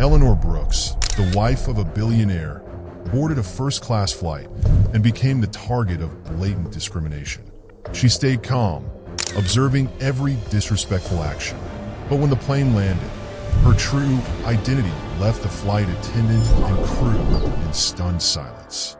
Eleanor Brooks, the wife of a billionaire, boarded a first-class flight and became the target of blatant discrimination. She stayed calm, observing every disrespectful action. But when the plane landed, her true identity left the flight attendant and crew in stunned silence.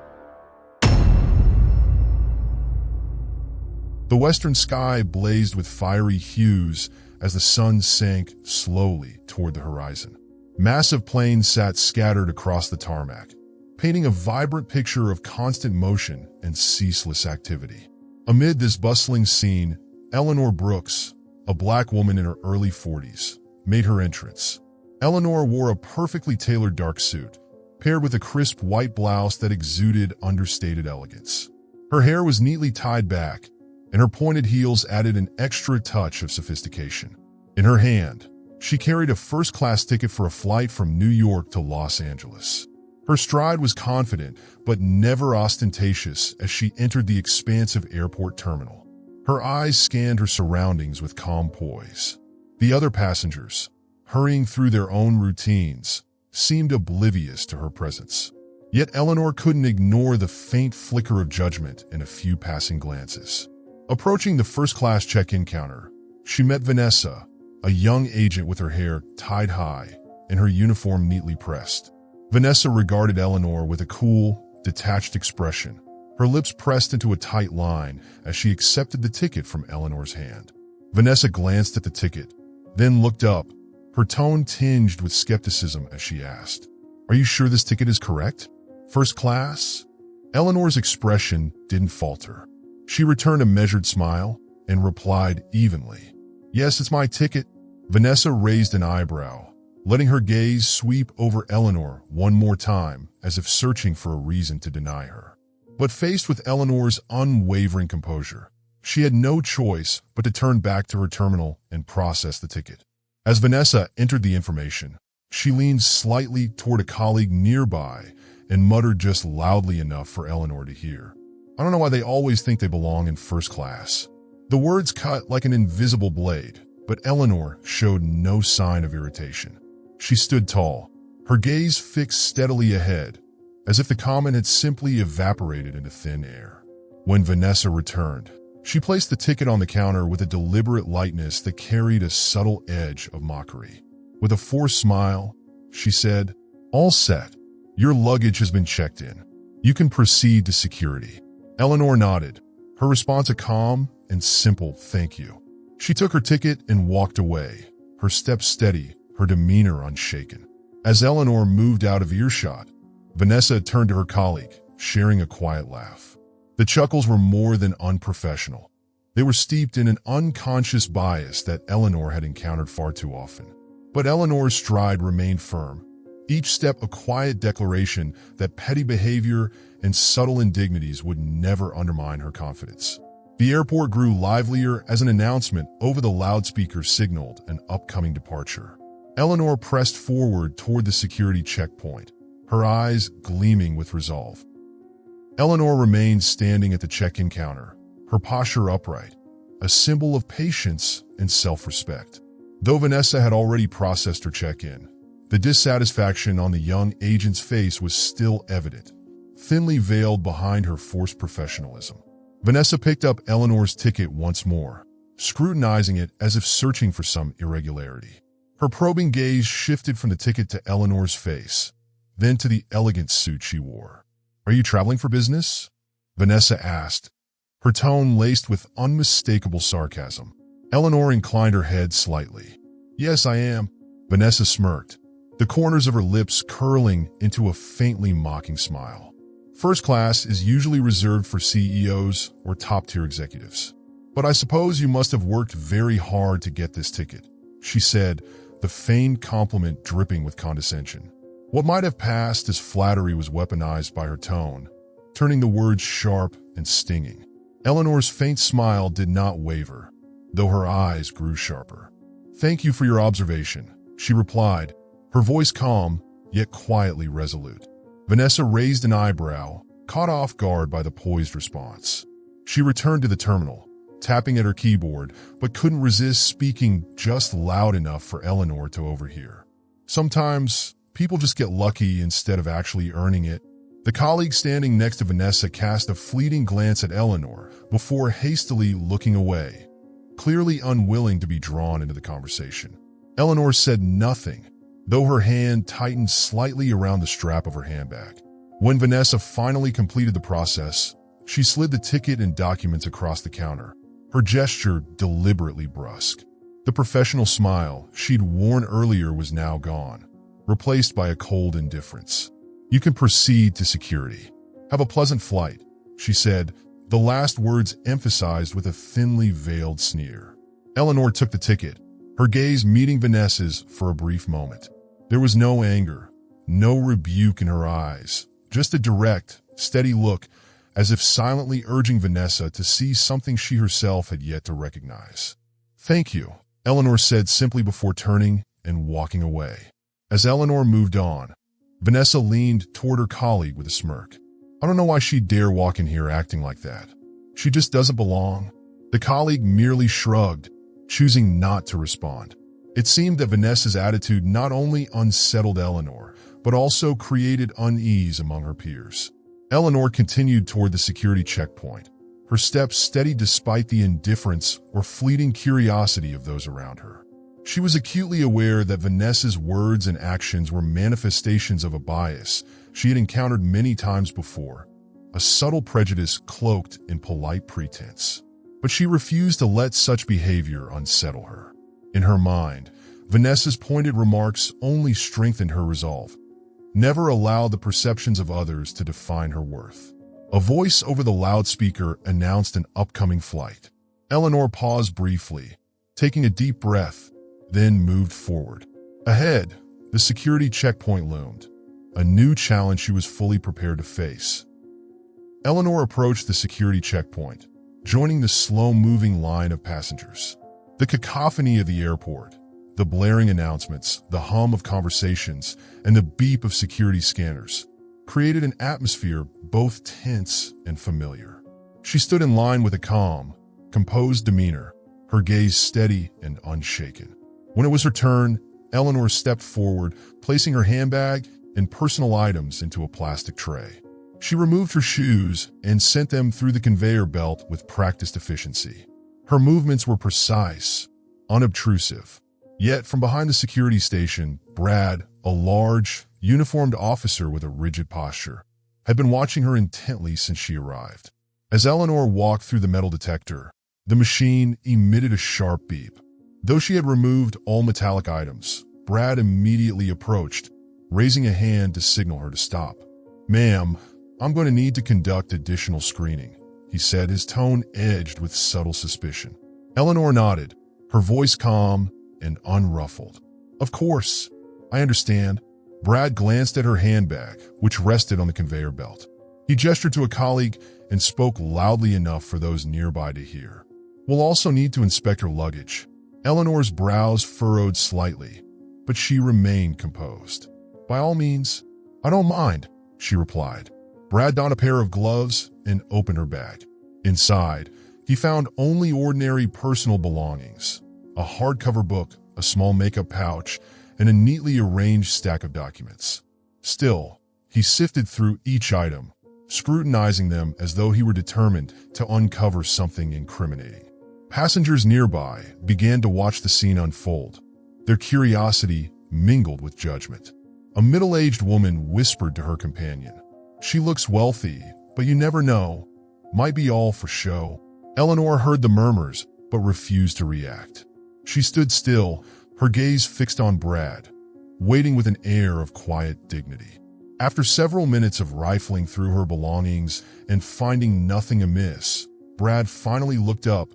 The western sky blazed with fiery hues as the sun sank slowly toward the horizon. Massive planes sat scattered across the tarmac, painting a vibrant picture of constant motion and ceaseless activity. Amid this bustling scene, Eleanor Brooks, a black woman in her early 40s, made her entrance. Eleanor wore a perfectly tailored dark suit, paired with a crisp white blouse that exuded understated elegance. Her hair was neatly tied back, and her pointed heels added an extra touch of sophistication. In her hand, she carried a first-class ticket for a flight from New York to Los Angeles. Her stride was confident, but never ostentatious as she entered the expansive airport terminal. Her eyes scanned her surroundings with calm poise. The other passengers, hurrying through their own routines, seemed oblivious to her presence. Yet Eleanor couldn't ignore the faint flicker of judgment in a few passing glances. Approaching the first-class check-in counter, she met Vanessa, a young agent with her hair tied high and her uniform neatly pressed. Vanessa regarded Eleanor with a cool, detached expression, her lips pressed into a tight line as she accepted the ticket from Eleanor's hand. Vanessa glanced at the ticket, then looked up, her tone tinged with skepticism as she asked, "Are you sure this ticket is correct? First class?" Eleanor's expression didn't falter. She returned a measured smile and replied evenly, "Yes, it's my ticket." Vanessa raised an eyebrow, letting her gaze sweep over Eleanor one more time as if searching for a reason to deny her. But faced with Eleanor's unwavering composure, she had no choice but to turn back to her terminal and process the ticket. As Vanessa entered the information, she leaned slightly toward a colleague nearby and muttered just loudly enough for Eleanor to hear, "I don't know why they always think they belong in first class." The words cut like an invisible blade, but Eleanor showed no sign of irritation. She stood tall, her gaze fixed steadily ahead, as if the comment had simply evaporated into thin air. When Vanessa returned, she placed the ticket on the counter with a deliberate lightness that carried a subtle edge of mockery. With a forced smile, she said, "All set. Your luggage has been checked in. You can proceed to security." Eleanor nodded, her response a calm and simple thank you. She took her ticket and walked away, her steps steady, her demeanor unshaken. As Eleanor moved out of earshot, Vanessa turned to her colleague, sharing a quiet laugh. The chuckles were more than unprofessional. They were steeped in an unconscious bias that Eleanor had encountered far too often. But Eleanor's stride remained firm, each step a quiet declaration that petty behavior and subtle indignities would never undermine her confidence. The airport grew livelier as an announcement over the loudspeaker signaled an upcoming departure. Eleanor pressed forward toward the security checkpoint, her eyes gleaming with resolve. Eleanor remained standing at the check-in counter, her posture upright, a symbol of patience and self-respect. Though Vanessa had already processed her check-in, the dissatisfaction on the young agent's face was still evident, thinly veiled behind her forced professionalism. Vanessa picked up Eleanor's ticket once more, scrutinizing it as if searching for some irregularity. Her probing gaze shifted from the ticket to Eleanor's face, then to the elegant suit she wore. "Are you traveling for business?" Vanessa asked, her tone laced with unmistakable sarcasm. Eleanor inclined her head slightly. "Yes, I am." Vanessa smirked, the corners of her lips curling into a faintly mocking smile. "First class is usually reserved for CEOs or top-tier executives. But I suppose you must have worked very hard to get this ticket," she said, the feigned compliment dripping with condescension. What might have passed as flattery was weaponized by her tone, turning the words sharp and stinging. Eleanor's faint smile did not waver, though her eyes grew sharper. "Thank you for your observation," she replied, her voice calm, yet quietly resolute. Vanessa raised an eyebrow, caught off guard by the poised response. She returned to the terminal, tapping at her keyboard, but couldn't resist speaking just loud enough for Eleanor to overhear. "Sometimes People just get lucky instead of actually earning it. The colleague standing next to Vanessa cast a fleeting glance at Eleanor before hastily looking away, clearly unwilling to be drawn into the conversation. Eleanor said nothing, though her hand tightened slightly around the strap of her handbag. When Vanessa finally completed the process, she slid the ticket and documents across the counter, her gesture deliberately brusque. The professional smile she'd worn earlier was now gone, replaced by a cold indifference. "You can proceed to security. Have a pleasant flight," she said, the last words emphasized with a thinly veiled sneer. Eleanor took the ticket, her gaze meeting Vanessa's for a brief moment. There was no anger, no rebuke in her eyes, just a direct, steady look, as if silently urging Vanessa to see something she herself had yet to recognize. "Thank you," Eleanor said simply before turning and walking away. As Eleanor moved on, Vanessa leaned toward her colleague with a smirk. "I don't know why she'd dare walk in here acting like that. She just doesn't belong." The colleague merely shrugged, choosing not to respond. It seemed that Vanessa's attitude not only unsettled Eleanor, but also created unease among her peers. Eleanor continued toward the security checkpoint, her steps steady despite the indifference or fleeting curiosity of those around her. She was acutely aware that Vanessa's words and actions were manifestations of a bias she had encountered many times before, a subtle prejudice cloaked in polite pretense. But she refused to let such behavior unsettle her. In her mind, Vanessa's pointed remarks only strengthened her resolve. Never allow the perceptions of others to define her worth. A voice over the loudspeaker announced an upcoming flight. Eleanor paused briefly, taking a deep breath, then moved forward. Ahead, the security checkpoint loomed, a new challenge she was fully prepared to face. Eleanor approached the security checkpoint, joining the slow-moving line of passengers. The cacophony of the airport, the blaring announcements, the hum of conversations, and the beep of security scanners created an atmosphere both tense and familiar. She stood in line with a calm, composed demeanor, her gaze steady and unshaken. When it was her turn, Eleanor stepped forward, placing her handbag and personal items into a plastic tray. She removed her shoes and sent them through the conveyor belt with practiced efficiency. Her movements were precise, unobtrusive. Yet from behind the security station, Brad, a large, uniformed officer with a rigid posture, had been watching her intently since she arrived. As Eleanor walked through the metal detector, the machine emitted a sharp beep. Though she had removed all metallic items, Brad immediately approached, raising a hand to signal her to stop. "Ma'am, I'm going to need to conduct additional screening," he said, his tone edged with subtle suspicion. Eleanor nodded, her voice calm and unruffled. "Of course, I understand." Brad glanced at her handbag, which rested on the conveyor belt. He gestured to a colleague and spoke loudly enough for those nearby to hear. "We'll also need to inspect her luggage." Eleanor's brows furrowed slightly, but she remained composed. "By all means, I don't mind," she replied. Brad donned a pair of gloves and opened her bag. Inside, he found only ordinary personal belongings, a hardcover book, a small makeup pouch, and a neatly arranged stack of documents. Still, he sifted through each item, scrutinizing them as though he were determined to uncover something incriminating. Passengers nearby began to watch the scene unfold, their curiosity mingled with judgment. A middle-aged woman whispered to her companion, "She looks wealthy, but you never know. Might be all for show." Eleanor heard the murmurs, but refused to react. She stood still, her gaze fixed on Brad, waiting with an air of quiet dignity. After several minutes of rifling through her belongings and finding nothing amiss, Brad finally looked up,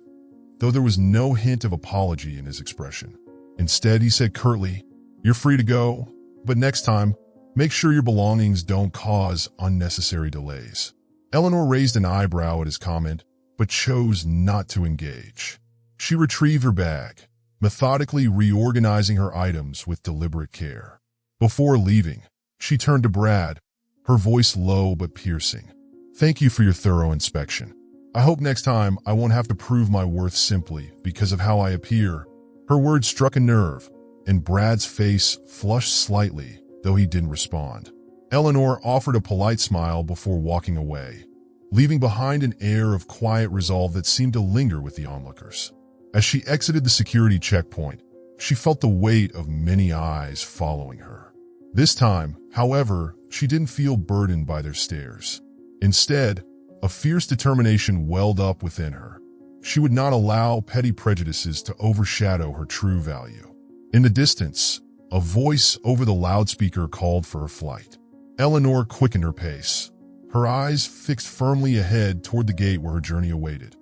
though there was no hint of apology in his expression. Instead, he said curtly, "You're free to go, but next time, make sure your belongings don't cause unnecessary delays." Eleanor raised an eyebrow at his comment, but chose not to engage. She retrieved her bag, methodically reorganizing her items with deliberate care. Before leaving, she turned to Brad, her voice low but piercing. "Thank you for your thorough inspection. I hope next time I won't have to prove my worth simply because of how I appear." Her words struck a nerve, and Brad's face flushed slightly, though he didn't respond. Eleanor offered a polite smile before walking away, leaving behind an air of quiet resolve that seemed to linger with the onlookers. As she exited the security checkpoint, she felt the weight of many eyes following her. This time, however, she didn't feel burdened by their stares. Instead, a fierce determination welled up within her. She would not allow petty prejudices to overshadow her true value. In the distance, a voice over the loudspeaker called for her flight. Eleanor quickened her pace, her eyes fixed firmly ahead toward the gate where her journey awaited.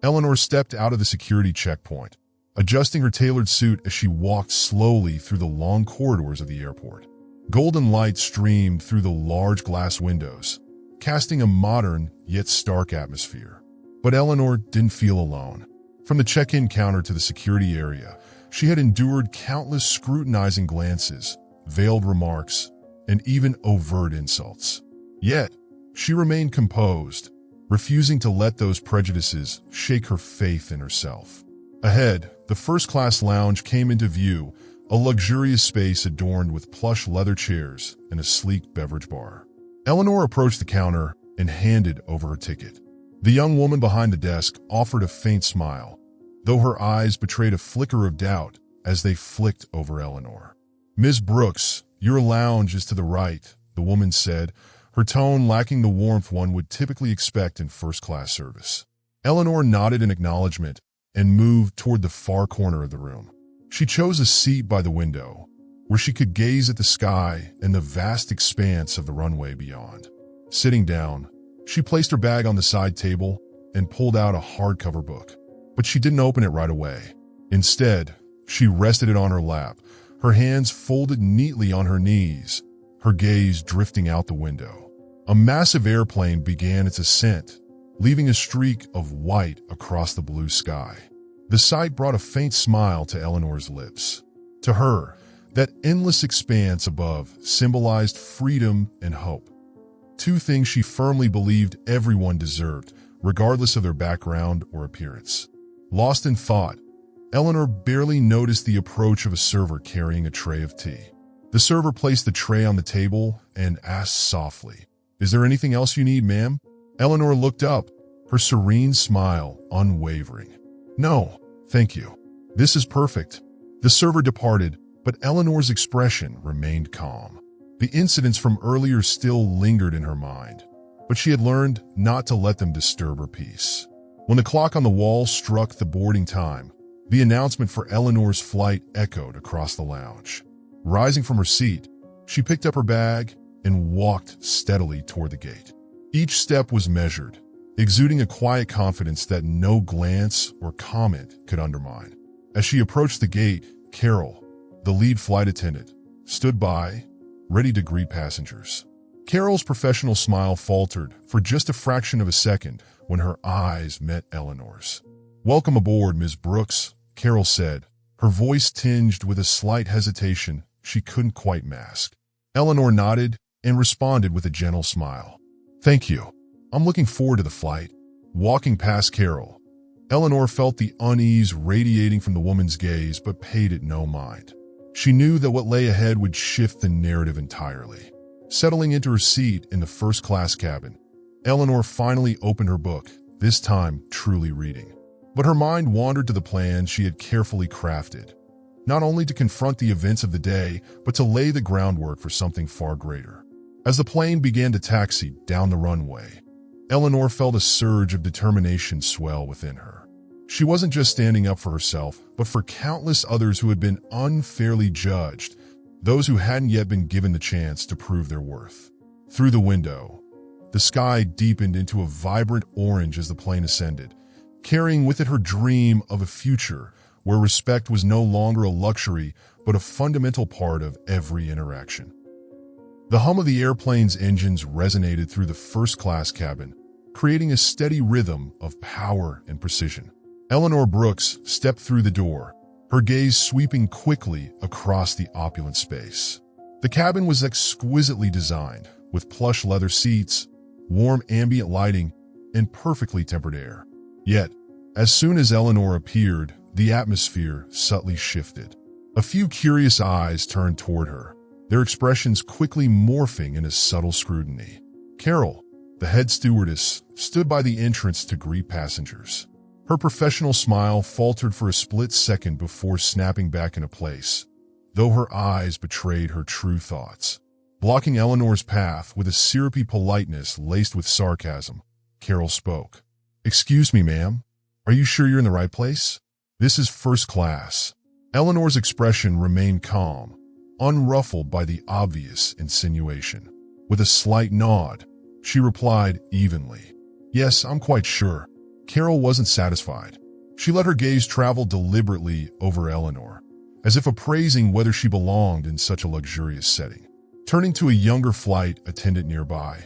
Eleanor stepped out of the security checkpoint, adjusting her tailored suit as she walked slowly through the long corridors of the airport. Golden light streamed through the large glass windows, casting a modern yet stark atmosphere. But Eleanor didn't feel alone. From the check-in counter to the security area, she had endured countless scrutinizing glances, veiled remarks, and even overt insults. Yet, she remained composed, refusing to let those prejudices shake her faith in herself. Ahead, the first-class lounge came into view, a luxurious space adorned with plush leather chairs and a sleek beverage bar. Eleanor approached the counter and handed over her ticket. The young woman behind the desk offered a faint smile, though her eyes betrayed a flicker of doubt as they flicked over Eleanor. "Ms. Brooks, your lounge is to the right," the woman said, her tone lacking the warmth one would typically expect in first-class service. Eleanor nodded in acknowledgement and moved toward the far corner of the room. She chose a seat by the window, where she could gaze at the sky and the vast expanse of the runway beyond. Sitting down, she placed her bag on the side table and pulled out a hardcover book. But she didn't open it right away. Instead, she rested it on her lap, her hands folded neatly on her knees, her gaze drifting out the window. A massive airplane began its ascent, leaving a streak of white across the blue sky. The sight brought a faint smile to Eleanor's lips. To her, that endless expanse above symbolized freedom and hope. Two things she firmly believed everyone deserved, regardless of their background or appearance. Lost in thought, Eleanor barely noticed the approach of a server carrying a tray of tea. The server placed the tray on the table and asked softly, "Is there anything else you need, ma'am?" Eleanor looked up, her serene smile unwavering. "No, thank you. This is perfect." The server departed, but Eleanor's expression remained calm. The incidents from earlier still lingered in her mind, but she had learned not to let them disturb her peace. When the clock on the wall struck the boarding time, the announcement for Eleanor's flight echoed across the lounge. Rising from her seat, she picked up her bag and walked steadily toward the gate. Each step was measured, exuding a quiet confidence that no glance or comment could undermine. As she approached the gate, Carol, the lead flight attendant, stood by, ready to greet passengers. Carol's professional smile faltered for just a fraction of a second when her eyes met Eleanor's. "Welcome aboard, Ms. Brooks," Carol said, her voice tinged with a slight hesitation she couldn't quite mask. Eleanor nodded and responded with a gentle smile. "Thank you. I'm looking forward to the flight." Walking past Carol, Eleanor felt the unease radiating from the woman's gaze but paid it no mind. She knew that what lay ahead would shift the narrative entirely. Settling into her seat in the first-class cabin, Eleanor finally opened her book, this time truly reading. But her mind wandered to the plan she had carefully crafted, not only to confront the events of the day, but to lay the groundwork for something far greater. As the plane began to taxi down the runway, Eleanor felt a surge of determination swell within her. She wasn't just standing up for herself, but for countless others who had been unfairly judged, those who hadn't yet been given the chance to prove their worth. Through the window, the sky deepened into a vibrant orange as the plane ascended, carrying with it her dream of a future where respect was no longer a luxury but a fundamental part of every interaction. The hum of the airplane's engines resonated through the first-class cabin, creating a steady rhythm of power and precision. Eleanor Brooks stepped through the door, her gaze sweeping quickly across the opulent space. The cabin was exquisitely designed, with plush leather seats, warm ambient lighting, and perfectly tempered air. Yet, as soon as Eleanor appeared, the atmosphere subtly shifted. A few curious eyes turned toward her, their expressions quickly morphing into subtle scrutiny. Carol, the head stewardess, stood by the entrance to greet passengers. Her professional smile faltered for a split second before snapping back into place, though her eyes betrayed her true thoughts. Blocking Eleanor's path with a syrupy politeness laced with sarcasm, Carol spoke. "Excuse me, ma'am. Are you sure you're in the right place? This is first class." Eleanor's expression remained calm, unruffled by the obvious insinuation. With a slight nod, she replied evenly, "Yes, I'm quite sure." Carol wasn't satisfied. She let her gaze travel deliberately over Eleanor, as if appraising whether she belonged in such a luxurious setting. Turning to a younger flight attendant nearby,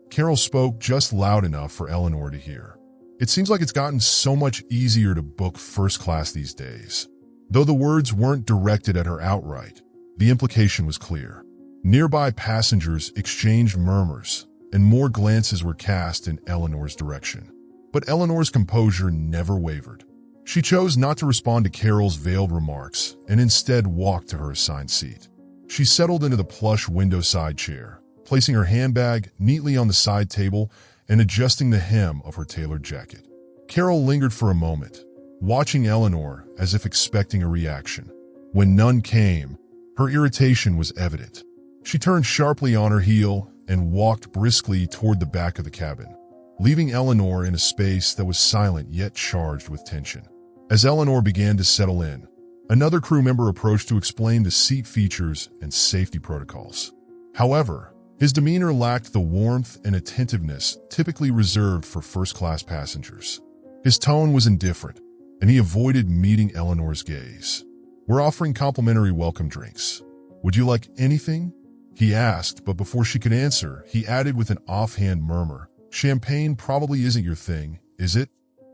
Carol spoke just loud enough for Eleanor to hear. "It seems like it's gotten so much easier to book first class these days." Though the words weren't directed at her outright, the implication was clear. Nearby passengers exchanged murmurs, and more glances were cast in Eleanor's direction. But Eleanor's composure never wavered. She chose not to respond to Carol's veiled remarks and instead walked to her assigned seat. She settled into the plush window-side chair, placing her handbag neatly on the side table and adjusting the hem of her tailored jacket. Carol lingered for a moment, watching Eleanor as if expecting a reaction. When none came, her irritation was evident. She turned sharply on her heel and walked briskly toward the back of the cabin, leaving Eleanor in a space that was silent yet charged with tension. As Eleanor began to settle in, another crew member approached to explain the seat features and safety protocols. However, his demeanor lacked the warmth and attentiveness typically reserved for first-class passengers. His tone was indifferent, and he avoided meeting Eleanor's gaze. "We're offering complimentary welcome drinks. Would you like anything?" he asked, but before she could answer, he added with an offhand murmur, "Champagne probably isn't your thing, is it?"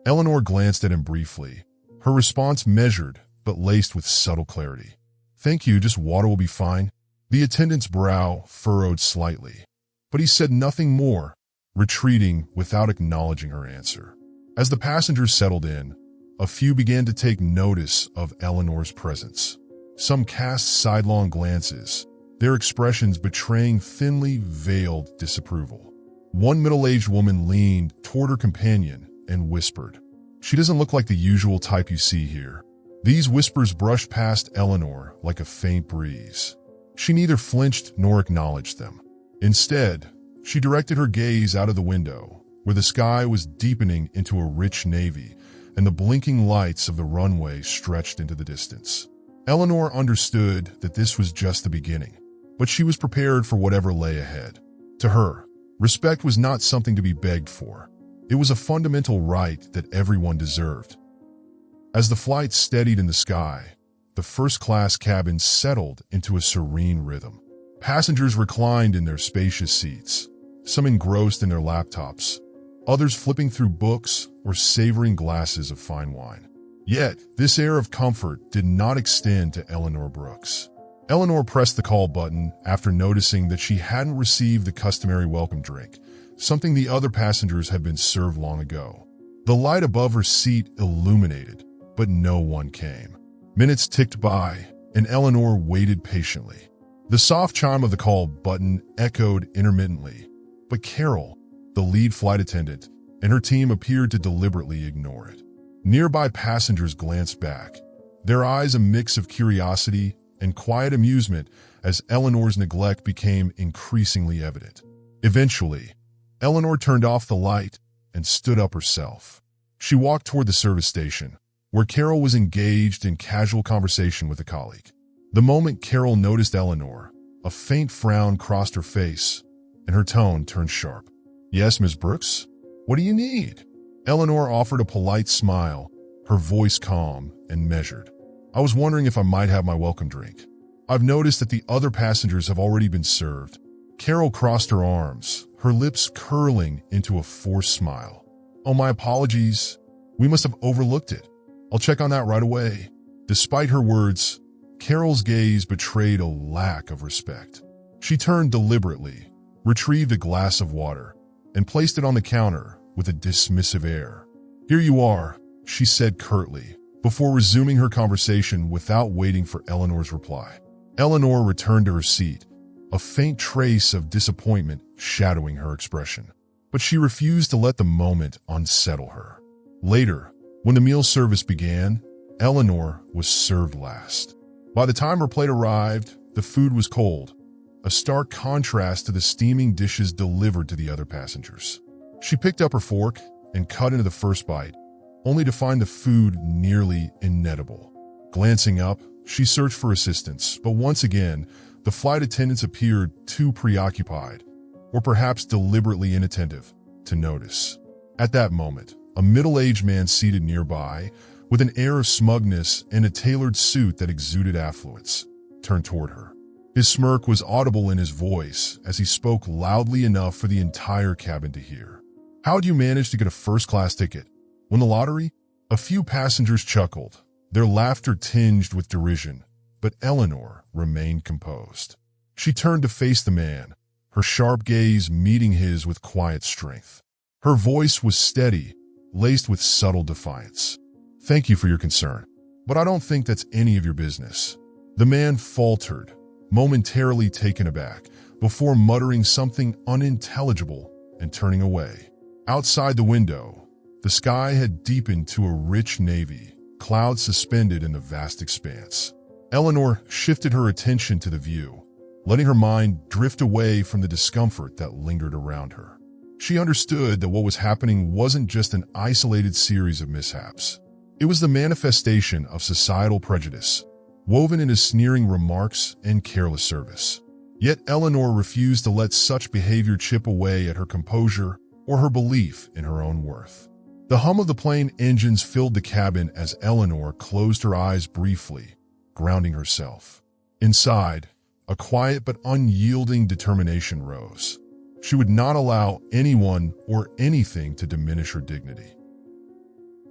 Eleanor glanced at him briefly, her response measured but laced with subtle clarity. "Thank you, just water will be fine." The attendant's brow furrowed slightly, but he said nothing more, retreating without acknowledging her answer. As the passengers settled in, a few began to take notice of Eleanor's presence. Some cast sidelong glances, their expressions betraying thinly veiled disapproval. One middle-aged woman leaned toward her companion and whispered, "She doesn't look like the usual type you see here." These whispers brushed past Eleanor like a faint breeze. She neither flinched nor acknowledged them. Instead, she directed her gaze out of the window, where the sky was deepening into a rich navy and the blinking lights of the runway stretched into the distance. Eleanor understood that this was just the beginning, but she was prepared for whatever lay ahead. To her, respect was not something to be begged for. It was a fundamental right that everyone deserved. As the flight steadied in the sky, the first-class cabin settled into a serene rhythm. Passengers reclined in their spacious seats, some engrossed in their laptops, others flipping through books or savoring glasses of fine wine. Yet, this air of comfort did not extend to Eleanor Brooks. Eleanor pressed the call button after noticing that she hadn't received the customary welcome drink, something the other passengers had been served long ago. The light above her seat illuminated, but no one came. Minutes ticked by, and Eleanor waited patiently. The soft chime of the call button echoed intermittently, but Carol, the lead flight attendant, and her team appeared to deliberately ignore it. Nearby passengers glanced back, their eyes a mix of curiosity and quiet amusement as Eleanor's neglect became increasingly evident. Eventually, Eleanor turned off the light and stood up herself. She walked toward the service station, where Carol was engaged in casual conversation with a colleague. The moment Carol noticed Eleanor, a faint frown crossed her face, and her tone turned sharp. "Yes, Ms. Brooks? What do you need?" Eleanor offered a polite smile, her voice calm and measured. "I was wondering if I might have my welcome drink. I've noticed that the other passengers have already been served." Carol crossed her arms, her lips curling into a forced smile. "Oh, my apologies. We must have overlooked it. I'll check on that right away." Despite her words, Carol's gaze betrayed a lack of respect. She turned deliberately, retrieved a glass of water, and placed it on the counter with a dismissive air. "Here you are," she said curtly, before resuming her conversation without waiting for Eleanor's reply. Eleanor returned to her seat, a faint trace of disappointment shadowing her expression. But she refused to let the moment unsettle her. Later, when the meal service began, Eleanor was served last. By the time her plate arrived, the food was cold, a stark contrast to the steaming dishes delivered to the other passengers. She picked up her fork and cut into the first bite, only to find the food nearly inedible. Glancing up, she searched for assistance, but once again, the flight attendants appeared too preoccupied, or perhaps deliberately inattentive, to notice. At that moment, a middle-aged man seated nearby, with an air of smugness and a tailored suit that exuded affluence, turned toward her. His smirk was audible in his voice as he spoke loudly enough for the entire cabin to hear. "How'd you manage to get a first-class ticket? Won the lottery?" A few passengers chuckled, their laughter tinged with derision, but Eleanor remained composed. She turned to face the man, her sharp gaze meeting his with quiet strength. Her voice was steady, laced with subtle defiance. "Thank you for your concern, but I don't think that's any of your business." The man faltered, momentarily taken aback, before muttering something unintelligible and turning away. Outside the window, the sky had deepened to a rich navy, clouds suspended in the vast expanse. Eleanor shifted her attention to the view, letting her mind drift away from the discomfort that lingered around her. She understood that what was happening wasn't just an isolated series of mishaps. It was the manifestation of societal prejudice, woven into sneering remarks and careless service. Yet Eleanor refused to let such behavior chip away at her composure or her belief in her own worth. The hum of the plane engines filled the cabin as Eleanor closed her eyes briefly, grounding herself. Inside, a quiet but unyielding determination rose. She would not allow anyone or anything to diminish her dignity.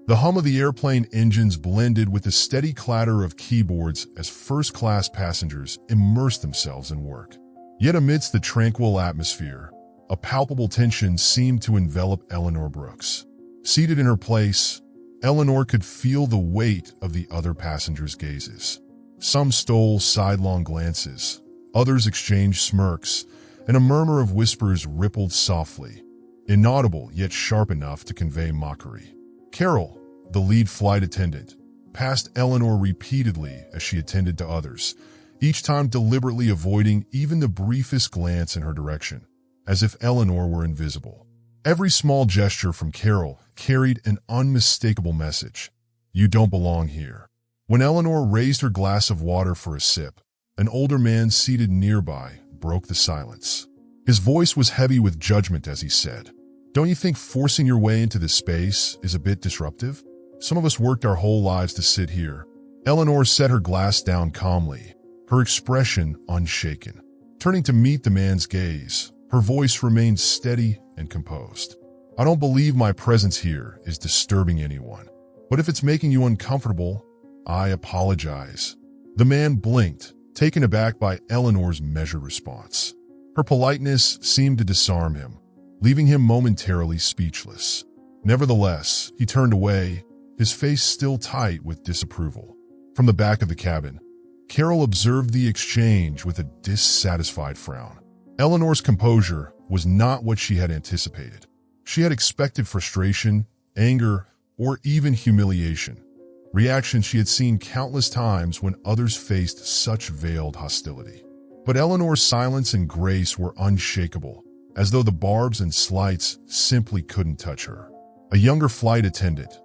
The hum of the airplane engines blended with the steady clatter of keyboards as first-class passengers immersed themselves in work. Yet amidst the tranquil atmosphere, a palpable tension seemed to envelop Eleanor Brooks. Seated in her place, Eleanor could feel the weight of the other passengers' gazes. Some stole sidelong glances, others exchanged smirks, and a murmur of whispers rippled softly, inaudible yet sharp enough to convey mockery. Carol, the lead flight attendant, passed Eleanor repeatedly as she attended to others, each time deliberately avoiding even the briefest glance in her direction, as if Eleanor were invisible. Every small gesture from Carol carried an unmistakable message: "You don't belong here." When Eleanor raised her glass of water for a sip, an older man seated nearby broke the silence. His voice was heavy with judgment as he said, "Don't you think forcing your way into this space is a bit disruptive? Some of us worked our whole lives to sit here." Eleanor set her glass down calmly, her expression unshaken. Turning to meet the man's gaze, her voice remained steady and composed. "I don't believe my presence here is disturbing anyone, but if it's making you uncomfortable, I apologize." The man blinked, taken aback by Eleanor's measured response. Her politeness seemed to disarm him, leaving him momentarily speechless. Nevertheless, he turned away, his face still tight with disapproval. From the back of the cabin, Carol observed the exchange with a dissatisfied frown. Eleanor's composure was not what she had anticipated. She had expected frustration, anger, or even humiliation, reactions she had seen countless times when others faced such veiled hostility. But Eleanor's silence and grace were unshakable, as though the barbs and slights simply couldn't touch her. A younger flight attendant,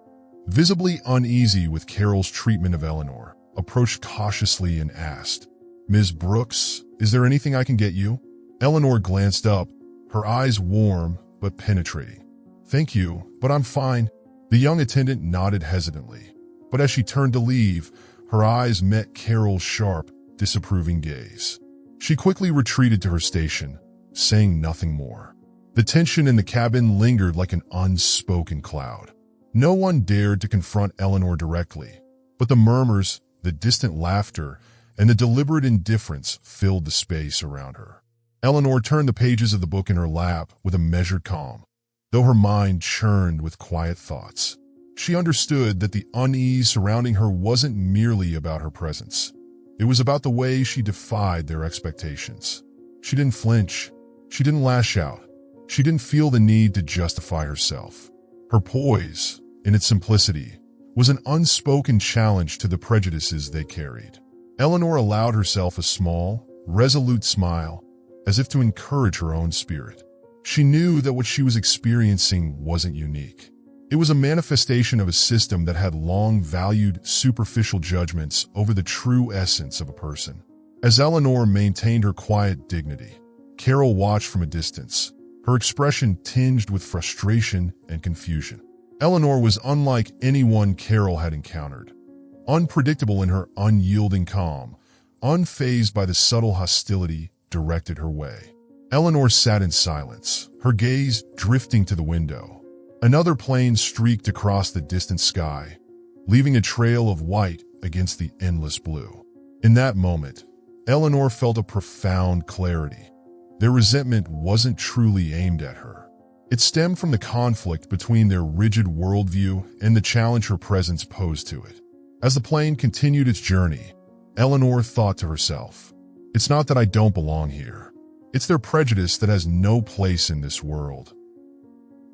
visibly uneasy with Carol's treatment of Eleanor, approached cautiously and asked, "Ms. Brooks, is there anything I can get you?" Eleanor glanced up, her eyes warm but penetrating. "Thank you, but I'm fine." The young attendant nodded hesitantly, but as she turned to leave, her eyes met Carol's sharp, disapproving gaze. She quickly retreated to her station, saying nothing more. The tension in the cabin lingered like an unspoken cloud. No one dared to confront Eleanor directly, but the murmurs, the distant laughter, and the deliberate indifference filled the space around her. Eleanor turned the pages of the book in her lap with a measured calm, though her mind churned with quiet thoughts. She understood that the unease surrounding her wasn't merely about her presence. It was about the way she defied their expectations. She didn't flinch. She didn't lash out. She didn't feel the need to justify herself. Her poise, in its simplicity, was an unspoken challenge to the prejudices they carried. Eleanor allowed herself a small, resolute smile, as if to encourage her own spirit. She knew that what she was experiencing wasn't unique. It was a manifestation of a system that had long valued superficial judgments over the true essence of a person. As Eleanor maintained her quiet dignity, Carol watched from a distance, her expression tinged with frustration and confusion. Eleanor was unlike anyone Carol had encountered. Unpredictable in her unyielding calm, unfazed by the subtle hostility directed her way. Eleanor sat in silence, her gaze drifting to the window. Another plane streaked across the distant sky, leaving a trail of white against the endless blue. In that moment, Eleanor felt a profound clarity. Their resentment wasn't truly aimed at her. It stemmed from the conflict between their rigid worldview and the challenge her presence posed to it. As the plane continued its journey, Eleanor thought to herself, "It's not that I don't belong here. It's their prejudice that has no place in this world."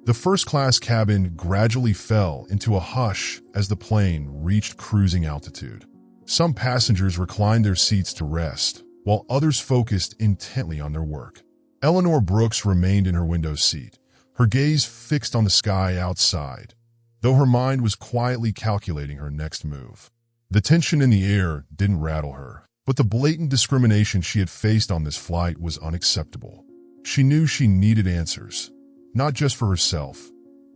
The first-class cabin gradually fell into a hush as the plane reached cruising altitude. Some passengers reclined their seats to rest, while others focused intently on their work. Eleanor Brooks remained in her window seat, her gaze fixed on the sky outside, though her mind was quietly calculating her next move. The tension in the air didn't rattle her, but the blatant discrimination she had faced on this flight was unacceptable. She knew she needed answers, not just for herself,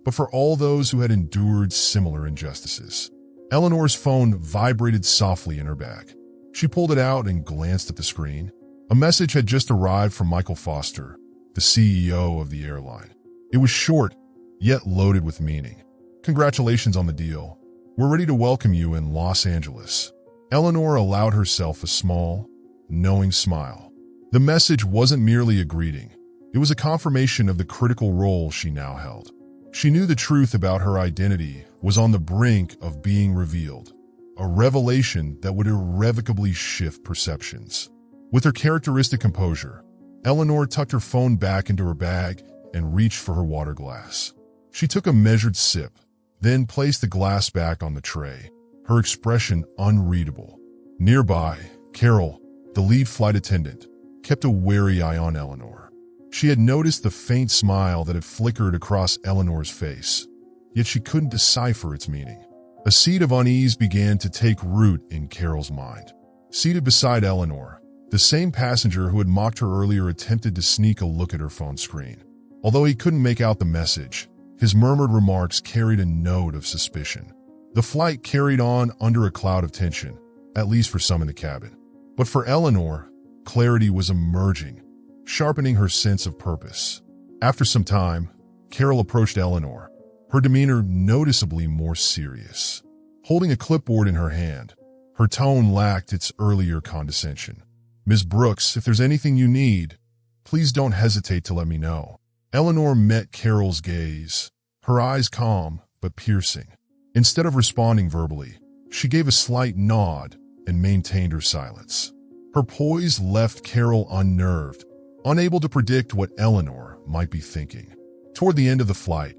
but for all those who had endured similar injustices. Eleanor's phone vibrated softly in her bag. She pulled it out and glanced at the screen. A message had just arrived from Michael Foster, the CEO of the airline. It was short, yet loaded with meaning. "Congratulations on the deal. We're ready to welcome you in Los Angeles." Eleanor allowed herself a small, knowing smile. The message wasn't merely a greeting. It was a confirmation of the critical role she now held. She knew the truth about her identity was on the brink of being revealed, a revelation that would irrevocably shift perceptions. With her characteristic composure, Eleanor tucked her phone back into her bag and reached for her water glass. She took a measured sip, then placed the glass back on the tray, her expression unreadable. Nearby, Carol, the lead flight attendant, kept a wary eye on Eleanor. She had noticed the faint smile that had flickered across Eleanor's face, yet she couldn't decipher its meaning. A seed of unease began to take root in Carol's mind. Seated beside Eleanor, the same passenger who had mocked her earlier attempted to sneak a look at her phone screen. Although he couldn't make out the message, his murmured remarks carried a note of suspicion. The flight carried on under a cloud of tension, at least for some in the cabin. But for Eleanor, clarity was emerging, sharpening her sense of purpose. After some time, Carol approached Eleanor, her demeanor noticeably more serious. Holding a clipboard in her hand, her tone lacked its earlier condescension. "Ms. Brooks, if there's anything you need, please don't hesitate to let me know." Eleanor met Carol's gaze, her eyes calm but piercing. Instead of responding verbally, she gave a slight nod and maintained her silence. Her poise left Carol unnerved, unable to predict what Eleanor might be thinking. Toward the end of the flight,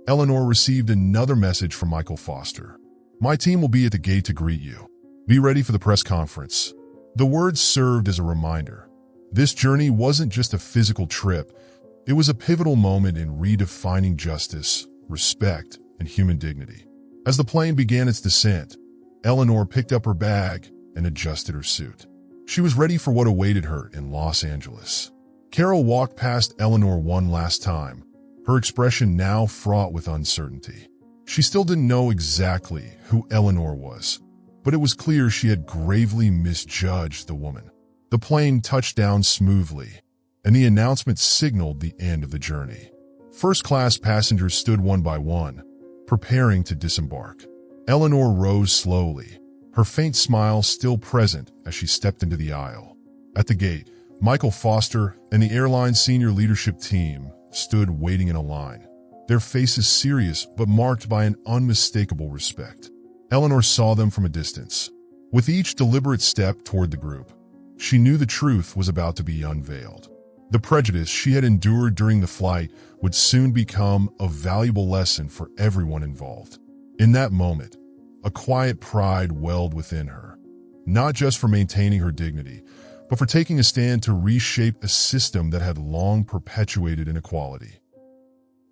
Eleanor received another message from Michael Foster. "My team will be at the gate to greet you. Be ready for the press conference." The words served as a reminder. This journey wasn't just a physical trip. It was a pivotal moment in redefining justice, respect, and human dignity. As the plane began its descent, Eleanor picked up her bag and adjusted her suit. She was ready for what awaited her in Los Angeles. Carol walked past Eleanor one last time, her expression now fraught with uncertainty. She still didn't know exactly who Eleanor was, but it was clear she had gravely misjudged the woman. The plane touched down smoothly, and the announcement signaled the end of the journey. First-class passengers stood one by one, preparing to disembark. Eleanor rose slowly, her faint smile still present as she stepped into the aisle. At the gate, Michael Foster and the airline's senior leadership team stood waiting in a line, their faces serious but marked by an unmistakable respect. Eleanor saw them from a distance. With each deliberate step toward the group, she knew the truth was about to be unveiled. The prejudice she had endured during the flight would soon become a valuable lesson for everyone involved. In that moment, a quiet pride welled within her, not just for maintaining her dignity, but for taking a stand to reshape a system that had long perpetuated inequality.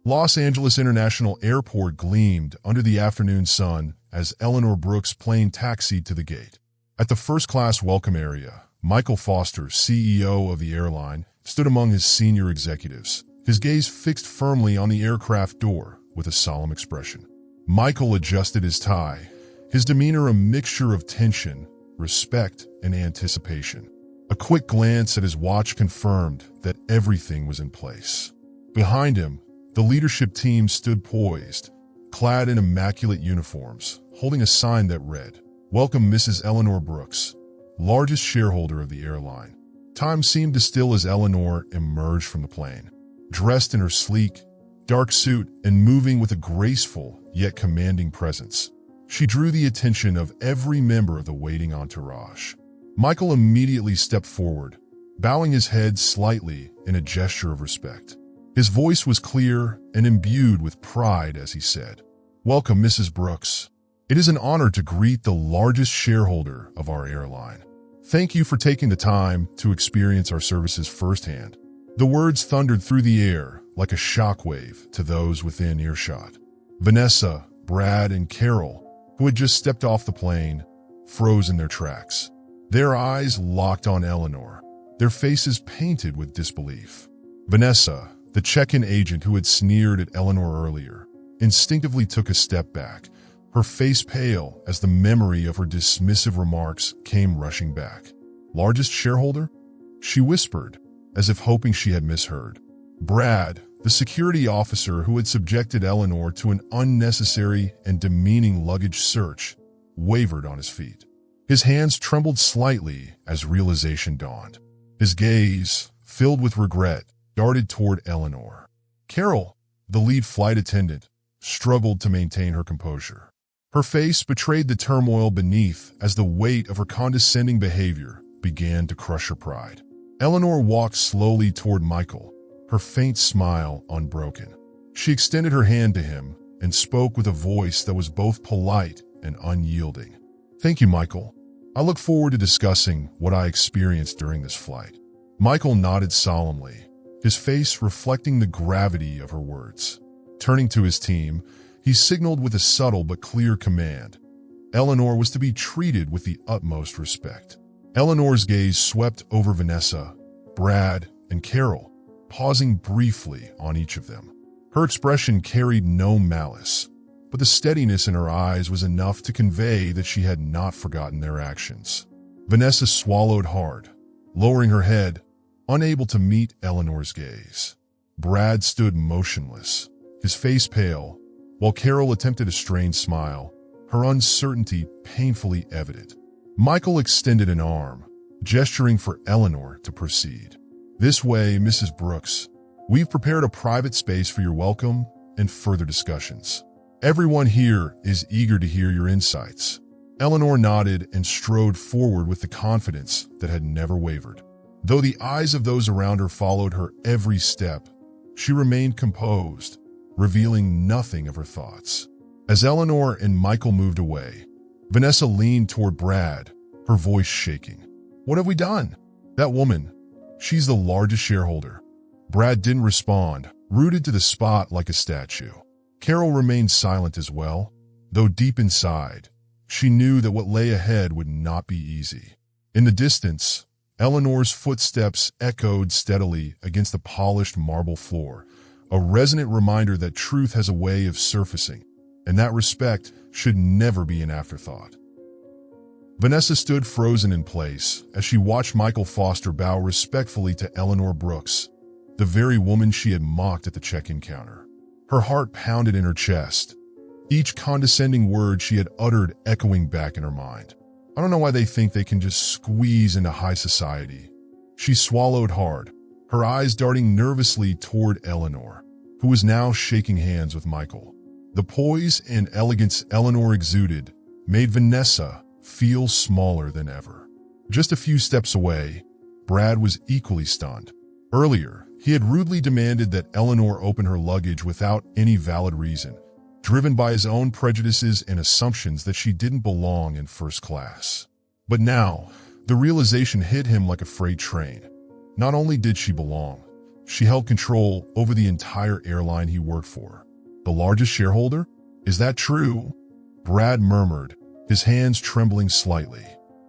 Los Angeles International Airport gleamed under the afternoon sun as Eleanor Brooks' plane taxied to the gate. At the first-class welcome area, Michael Foster, CEO of the airline, stood among his senior executives, his gaze fixed firmly on the aircraft door with a solemn expression. Michael adjusted his tie, his demeanor a mixture of tension, respect, and anticipation. A quick glance at his watch confirmed that everything was in place. Behind him, the leadership team stood poised, clad in immaculate uniforms, holding a sign that read, "Welcome Mrs. Eleanor Brooks, largest shareholder of the airline." Time seemed to still as Eleanor emerged from the plane, dressed in her sleek, dark suit and moving with a graceful yet commanding presence. She drew the attention of every member of the waiting entourage. Michael immediately stepped forward, bowing his head slightly in a gesture of respect. His voice was clear and imbued with pride as he said, "Welcome, Mrs. Brooks. It is an honor to greet the largest shareholder of our airline. Thank you for taking the time to experience our services firsthand." The words thundered through the air like a shockwave to those within earshot. Vanessa, Brad, and Carol, who had just stepped off the plane, froze in their tracks. Their eyes locked on Eleanor, their faces painted with disbelief. Vanessa, the check-in agent who had sneered at Eleanor earlier, instinctively took a step back, her face pale as the memory of her dismissive remarks came rushing back. "Largest shareholder?" she whispered, as if hoping she had misheard. Brad, the security officer who had subjected Eleanor to an unnecessary and demeaning luggage search, wavered on his feet. His hands trembled slightly as realization dawned. His gaze, filled with regret, darted toward Eleanor. Carol, the lead flight attendant, struggled to maintain her composure. Her face betrayed the turmoil beneath as the weight of her condescending behavior began to crush her pride. Eleanor walked slowly toward Michael, her faint smile unbroken. She extended her hand to him and spoke with a voice that was both polite and unyielding. "Thank you, Michael. I look forward to discussing what I experienced during this flight." Michael nodded solemnly, his face reflecting the gravity of her words. Turning to his team, he signaled with a subtle but clear command. Eleanor was to be treated with the utmost respect. Eleanor's gaze swept over Vanessa, Brad, and Carol, pausing briefly on each of them. Her expression carried no malice, but the steadiness in her eyes was enough to convey that she had not forgotten their actions. Vanessa swallowed hard, lowering her head, unable to meet Eleanor's gaze. Brad stood motionless, his face pale, while Carol attempted a strained smile, her uncertainty painfully evident. Michael extended an arm, gesturing for Eleanor to proceed. "This way, Mrs. Brooks. We've prepared a private space for your welcome and further discussions. Everyone here is eager to hear your insights." Eleanor nodded and strode forward with the confidence that had never wavered. Though the eyes of those around her followed her every step, she remained composed, revealing nothing of her thoughts. As Eleanor and Michael moved away, Vanessa leaned toward Brad, her voice shaking. "What have we done?" "That woman. She's the largest shareholder." Brad didn't respond, rooted to the spot like a statue. Carol remained silent as well, though deep inside, she knew that what lay ahead would not be easy. In the distance, Eleanor's footsteps echoed steadily against the polished marble floor, a resonant reminder that truth has a way of surfacing, and that respect should never be an afterthought. Vanessa stood frozen in place as she watched Michael Foster bow respectfully to Eleanor Brooks, the very woman she had mocked at the check-in counter. Her heart pounded in her chest, each condescending word she had uttered echoing back in her mind. "I don't know why they think they can just squeeze into high society." She swallowed hard, her eyes darting nervously toward Eleanor, who was now shaking hands with Michael. The poise and elegance Eleanor exuded made Vanessa feel smaller than ever. Just a few steps away, Brad was equally stunned. Earlier, he had rudely demanded that Eleanor open her luggage without any valid reason, driven by his own prejudices and assumptions that she didn't belong in first class. But now, the realization hit him like a freight train. Not only did she belong, she held control over the entire airline he worked for. The largest shareholder? Is that true? Brad murmured, his hands trembling slightly.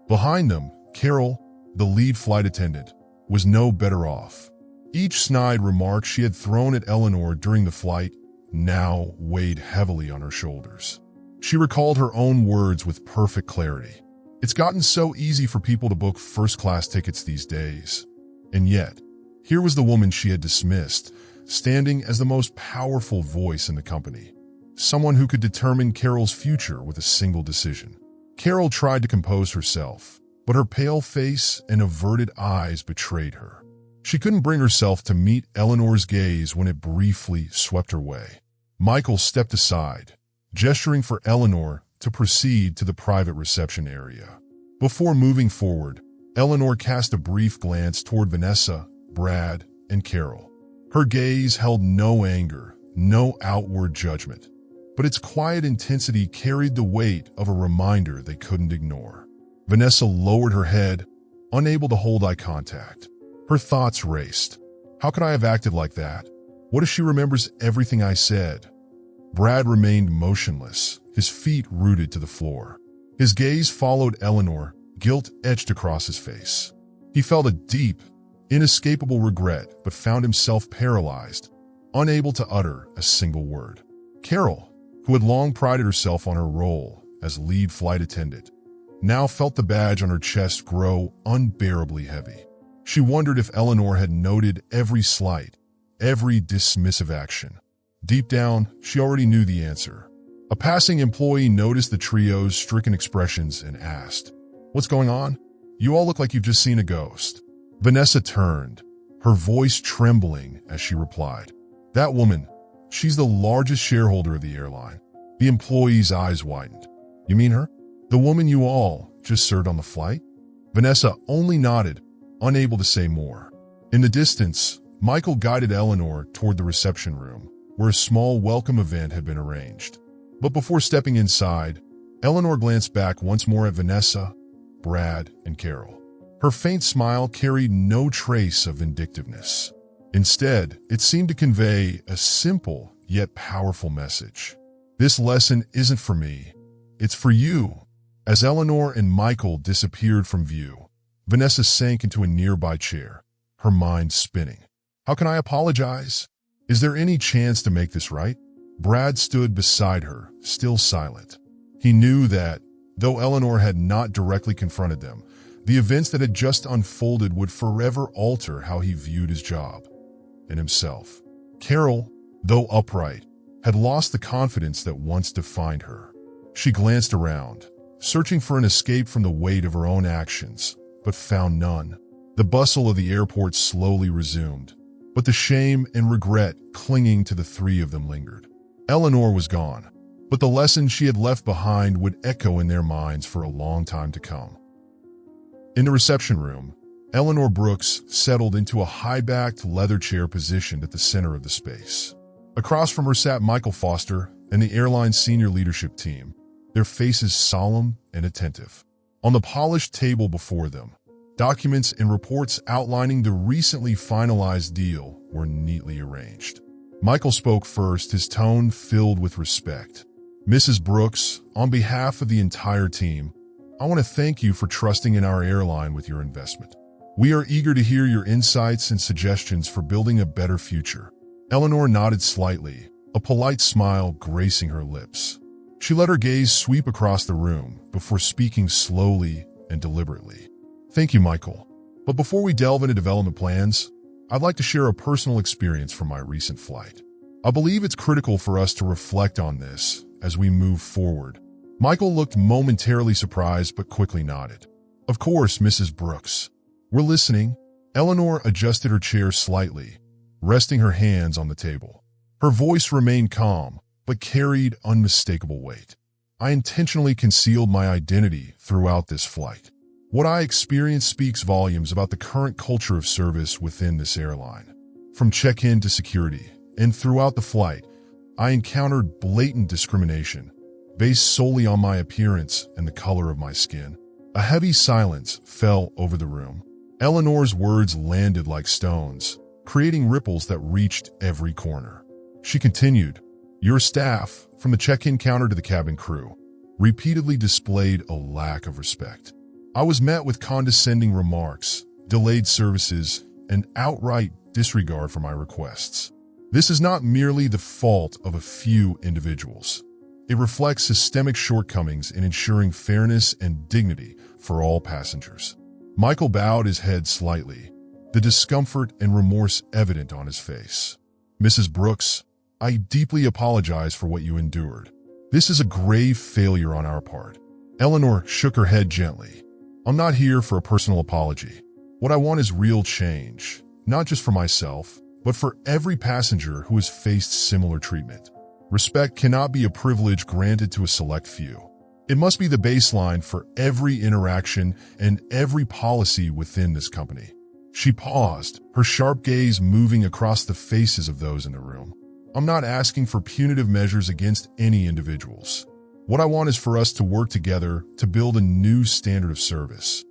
Behind them, Carol, the lead flight attendant, was no better off. Each snide remark she had thrown at Eleanor during the flight now weighed heavily on her shoulders. She recalled her own words with perfect clarity. It's gotten so easy for people to book first-class tickets these days. And yet, here was the woman she had dismissed, standing as the most powerful voice in the company. Someone who could determine Carol's future with a single decision. Carol tried to compose herself, but her pale face and averted eyes betrayed her. She couldn't bring herself to meet Eleanor's gaze when it briefly swept her way. Michael stepped aside, gesturing for Eleanor to proceed to the private reception area. Before moving forward, Eleanor cast a brief glance toward Vanessa, Brad, and Carol. Her gaze held no anger, no outward judgment, but its quiet intensity carried the weight of a reminder they couldn't ignore. Vanessa lowered her head, unable to hold eye contact. Her thoughts raced. How could I have acted like that? What if she remembers everything I said? Brad remained motionless, his feet rooted to the floor. His gaze followed Eleanor, guilt etched across his face. He felt a deep, inescapable regret, but found himself paralyzed, unable to utter a single word. Carol, who had long prided herself on her role as lead flight attendant, now felt the badge on her chest grow unbearably heavy. She wondered if Eleanor had noted every slight, every dismissive action. Deep down, she already knew the answer. A passing employee noticed the trio's stricken expressions and asked, "What's going on? You all look like you've just seen a ghost." Vanessa turned, her voice trembling as she replied, "That woman, she's the largest shareholder of the airline." The employee's eyes widened. "You mean her? The woman you all just served on the flight?" Vanessa only nodded, unable to say more. In the distance, Michael guided Eleanor toward the reception room, where a small welcome event had been arranged. But before stepping inside, Eleanor glanced back once more at Vanessa, Brad, and Carol. Her faint smile carried no trace of vindictiveness. Instead, it seemed to convey a simple yet powerful message. This lesson isn't for me, it's for you. As Eleanor and Michael disappeared from view, Vanessa sank into a nearby chair, her mind spinning. How can I apologize? Is there any chance to make this right? Brad stood beside her, still silent. He knew that, though Eleanor had not directly confronted them, the events that had just unfolded would forever alter how he viewed his job and himself. Carol, though upright, had lost the confidence that once defined her. She glanced around, searching for an escape from the weight of her own actions, but found none. The bustle of the airport slowly resumed, but the shame and regret clinging to the three of them lingered. Eleanor was gone, but the lessons she had left behind would echo in their minds for a long time to come. In the reception room, Eleanor Brooks settled into a high-backed leather chair positioned at the center of the space. Across from her sat Michael Foster and the airline's senior leadership team, their faces solemn and attentive. On the polished table before them, documents and reports outlining the recently finalized deal were neatly arranged. Michael spoke first, his tone filled with respect. "Mrs. Brooks, on behalf of the entire team, I want to thank you for trusting in our airline with your investment. We are eager to hear your insights and suggestions for building a better future." Eleanor nodded slightly, a polite smile gracing her lips. She let her gaze sweep across the room before speaking slowly and deliberately. "Thank you, Michael. But before we delve into development plans, I'd like to share a personal experience from my recent flight. I believe it's critical for us to reflect on this as we move forward." Michael looked momentarily surprised but quickly nodded. "Of course, Mrs. Brooks. We're listening." Eleanor adjusted her chair slightly, resting her hands on the table. Her voice remained calm, but carried unmistakable weight. "I intentionally concealed my identity throughout this flight. What I experienced speaks volumes about the current culture of service within this airline. From check-in to security, and throughout the flight, I encountered blatant discrimination, based solely on my appearance and the color of my skin. A heavy silence fell over the room. Eleanor's words landed like stones, creating ripples that reached every corner. She continued, "Your staff, from the check-in counter to the cabin crew, repeatedly displayed a lack of respect. I was met with condescending remarks, delayed services, and outright disregard for my requests. This is not merely the fault of a few individuals. It reflects systemic shortcomings in ensuring fairness and dignity for all passengers." Michael bowed his head slightly, the discomfort and remorse evident on his face. "Mrs. Brooks, I deeply apologize for what you endured. This is a grave failure on our part." Eleanor shook her head gently. "I'm not here for a personal apology. What I want is real change, not just for myself, but for every passenger who has faced similar treatment. Respect cannot be a privilege granted to a select few. It must be the baseline for every interaction and every policy within this company." She paused, her sharp gaze moving across the faces of those in the room. "I'm not asking for punitive measures against any individuals. What I want is for us to work together to build a new standard of service.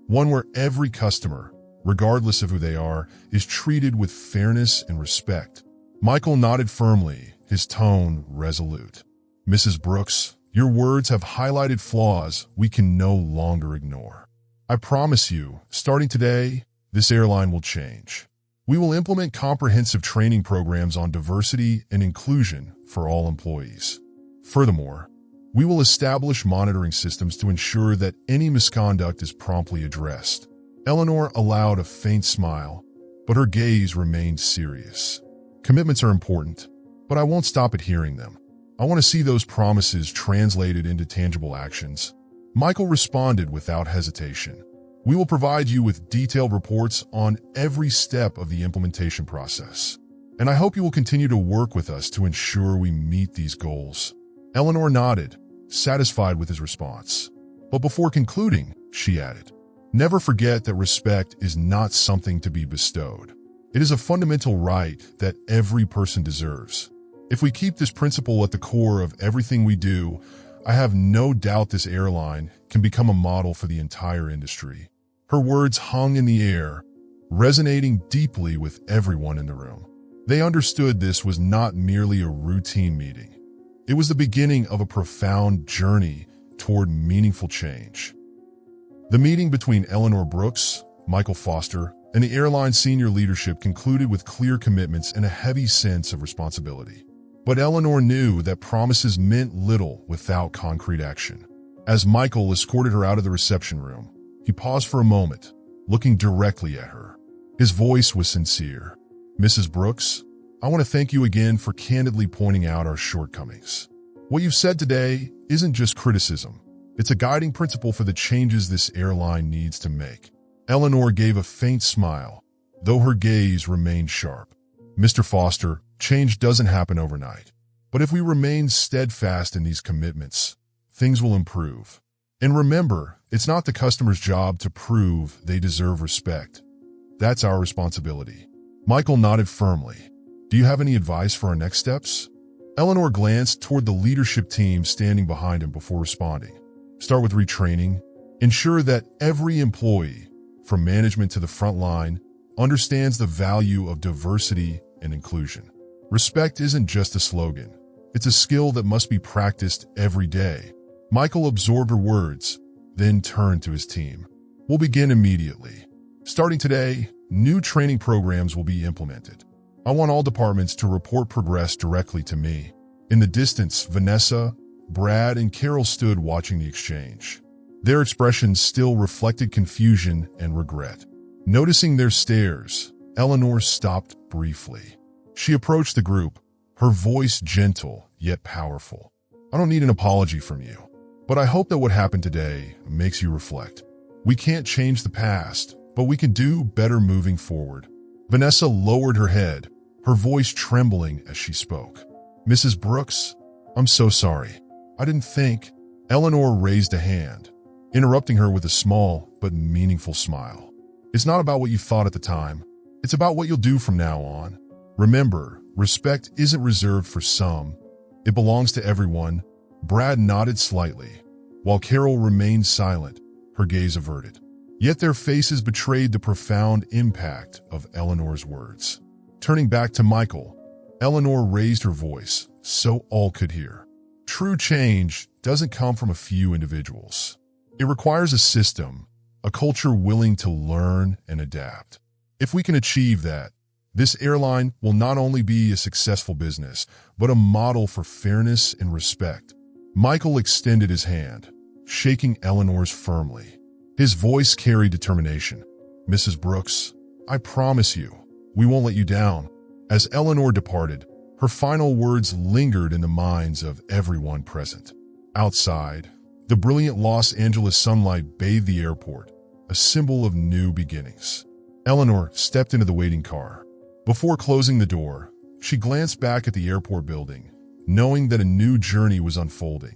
One where every customer, regardless of who they are, is treated with fairness and respect." Michael nodded firmly, his tone resolute. "Mrs. Brooks, your words have highlighted flaws we can no longer ignore. I promise you, starting today, this airline will change. We will implement comprehensive training programs on diversity and inclusion for all employees. Furthermore, we will establish monitoring systems to ensure that any misconduct is promptly addressed." Eleanor allowed a faint smile, but her gaze remained serious. "Commitments are important, but I won't stop adhering them. I want to see those promises translated into tangible actions." Michael responded without hesitation. "We will provide you with detailed reports on every step of the implementation process, and I hope you will continue to work with us to ensure we meet these goals." Eleanor nodded, satisfied with his response. But before concluding, she added, "Never forget that respect is not something to be bestowed. It is a fundamental right that every person deserves. If we keep this principle at the core of everything we do, I have no doubt this airline can become a model for the entire industry." Her words hung in the air, resonating deeply with everyone in the room. They understood this was not merely a routine meeting. It was the beginning of a profound journey toward meaningful change. The meeting between Eleanor Brooks, Michael Foster, and the airline's senior leadership concluded with clear commitments and a heavy sense of responsibility. But Eleanor knew that promises meant little without concrete action. As Michael escorted her out of the reception room, he paused for a moment, looking directly at her. His voice was sincere. "Mrs. Brooks, I want to thank you again for candidly pointing out our shortcomings. What you've said today isn't just criticism. It's a guiding principle for the changes this airline needs to make." Eleanor gave a faint smile, though her gaze remained sharp. "Mr. Foster, change doesn't happen overnight. But if we remain steadfast in these commitments, things will improve. And remember, it's not the customer's job to prove they deserve respect. That's our responsibility." Michael nodded firmly. "Do you have any advice for our next steps?" Eleanor glanced toward the leadership team standing behind him before responding. "Start with retraining. Ensure that every employee, from management to the front line, understands the value of diversity and inclusion. Respect isn't just a slogan. It's a skill that must be practiced every day." Michael absorbed her words, then turned to his team. "We'll begin immediately. Starting today, new training programs will be implemented. I want all departments to report progress directly to me." In the distance, Vanessa, Brad, and Carol stood watching the exchange. Their expressions still reflected confusion and regret. Noticing their stares, Eleanor stopped briefly. She approached the group, her voice gentle yet powerful. "I don't need an apology from you, but I hope that what happened today makes you reflect. We can't change the past, but we can do better moving forward." Vanessa lowered her head, her voice trembling as she spoke. "Mrs. Brooks, I'm so sorry. I didn't think." Eleanor raised a hand, interrupting her with a small but meaningful smile. It's not about what you thought at the time. It's about what you'll do from now on. Remember, respect isn't reserved for some. It belongs to everyone. Brad nodded slightly, while Carol remained silent, her gaze averted. Yet their faces betrayed the profound impact of Eleanor's words. Turning back to Michael, Eleanor raised her voice so all could hear. True change doesn't come from a few individuals. It requires a system, a culture willing to learn and adapt. If we can achieve that, this airline will not only be a successful business, but a model for fairness and respect. Michael extended his hand, shaking Eleanor's firmly. His voice carried determination. "Mrs. Brooks, I promise you, we won't let you down." As Eleanor departed, her final words lingered in the minds of everyone present. Outside, the brilliant Los Angeles sunlight bathed the airport, a symbol of new beginnings. Eleanor stepped into the waiting car. Before closing the door, she glanced back at the airport building, knowing that a new journey was unfolding,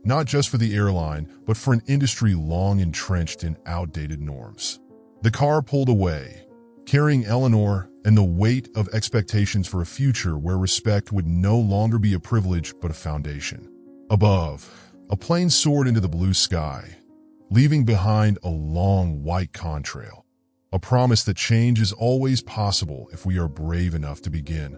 not just for the airline, but for an industry long entrenched in outdated norms. The car pulled away, carrying Eleanor and the weight of expectations for a future where respect would no longer be a privilege but a foundation. Above, a plane soared into the blue sky, leaving behind a long white contrail, a promise that change is always possible if we are brave enough to begin.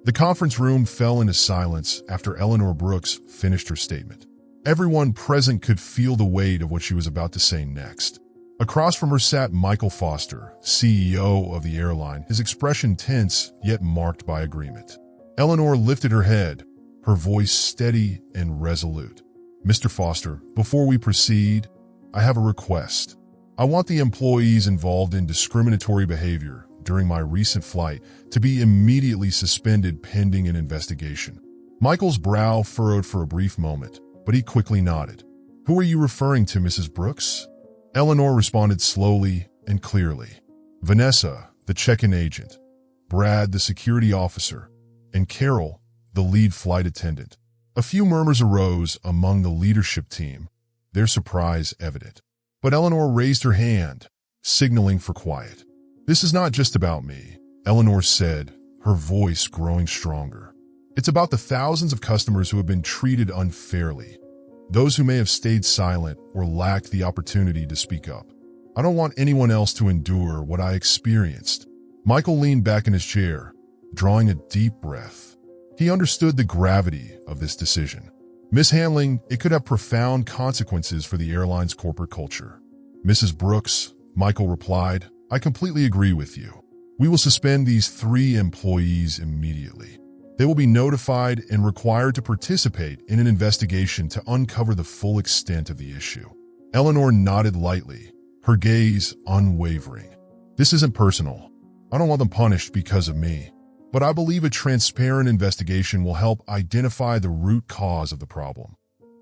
The conference room fell into silence after Eleanor Brooks finished her statement. Everyone present could feel the weight of what she was about to say next. Across from her sat Michael Foster, CEO of the airline, his expression tense yet marked by agreement. Eleanor lifted her head, her voice steady and resolute. "Mr. Foster, before we proceed, I have a request. I want the employees involved in discriminatory behavior during my recent flight to be immediately suspended pending an investigation." Michael's brow furrowed for a brief moment, but he quickly nodded. "Who are you referring to, Mrs. Brooks?" Eleanor responded slowly and clearly. "Vanessa, the check-in agent, Brad, the security officer, and Carol, the lead flight attendant." A few murmurs arose among the leadership team, their surprise evident. But Eleanor raised her hand, signaling for quiet. "This is not just about me," Eleanor said, her voice growing stronger. "It's about the thousands of customers who have been treated unfairly, those who may have stayed silent or lacked the opportunity to speak up. I don't want anyone else to endure what I experienced." Michael leaned back in his chair, drawing a deep breath. He understood the gravity of this decision. Mishandling, it could have profound consequences for the airline's corporate culture. "Mrs. Brooks," Michael replied, "I completely agree with you. We will suspend these 3 employees immediately. They will be notified and required to participate in an investigation to uncover the full extent of the issue." Eleanor nodded lightly, her gaze unwavering. "This isn't personal. I don't want them punished because of me. But I believe a transparent investigation will help identify the root cause of the problem,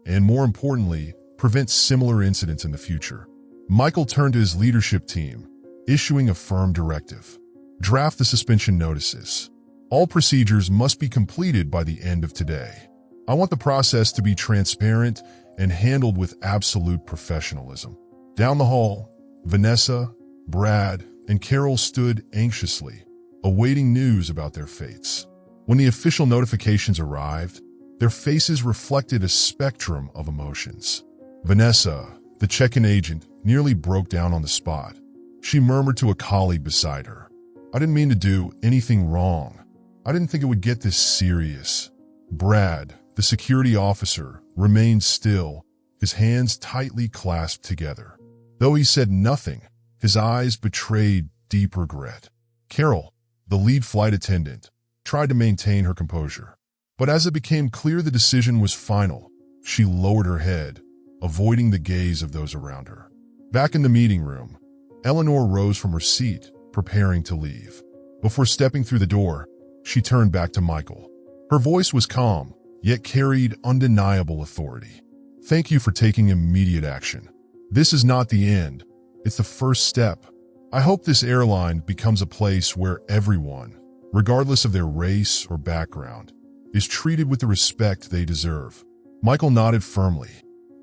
and more importantly, prevent similar incidents in the future." Michael turned to his leadership team, issuing a firm directive. "Draft the suspension notices. All procedures must be completed by the end of today. I want the process to be transparent and handled with absolute professionalism." Down the hall, Vanessa, Brad, and Carol stood anxiously, awaiting news about their fates. When the official notifications arrived, their faces reflected a spectrum of emotions. Vanessa, the check-in agent, nearly broke down on the spot. She murmured to a colleague beside her, "I didn't mean to do anything wrong. I didn't think it would get this serious." Brad, the security officer, remained still, his hands tightly clasped together. Though he said nothing, his eyes betrayed deep regret. Carol, the lead flight attendant, tried to maintain her composure. But as it became clear the decision was final, she lowered her head, avoiding the gaze of those around her. Back in the meeting room, Eleanor rose from her seat, preparing to leave. Before stepping through the door, she turned back to Michael. Her voice was calm, yet carried undeniable authority. "Thank you for taking immediate action. This is not the end. It's the first step. I hope this airline becomes a place where everyone, regardless of their race or background, is treated with the respect they deserve." Michael nodded firmly.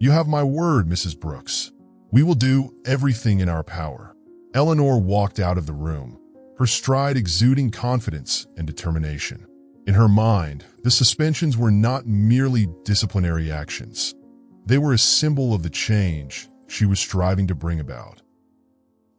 "You have my word, Mrs. Brooks. We will do everything in our power. Eleanor walked out of the room, her stride exuding confidence and determination. In her mind, the suspensions were not merely disciplinary actions. They were a symbol of the change she was striving to bring about.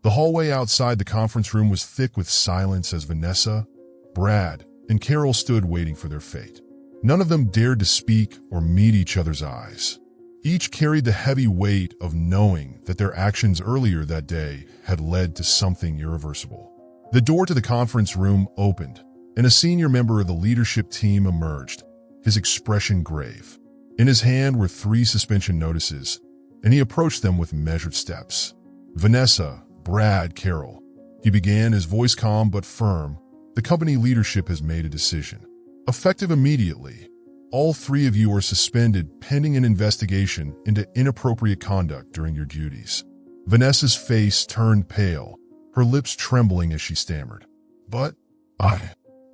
The hallway outside the conference room was thick with silence as Vanessa, Brad, and Carol stood waiting for their fate. None of them dared to speak or meet each other's eyes. Each carried the heavy weight of knowing that their actions earlier that day had led to something irreversible. The door to the conference room opened, and a senior member of the leadership team emerged, his expression grave. In his hand were 3 suspension notices, and he approached them with measured steps. Vanessa, Brad, Carol. He began, his voice calm but firm. The company leadership has made a decision. Effective immediately, all 3 of you are suspended pending an investigation into inappropriate conduct during your duties. Vanessa's face turned pale, her lips trembling as she stammered. But I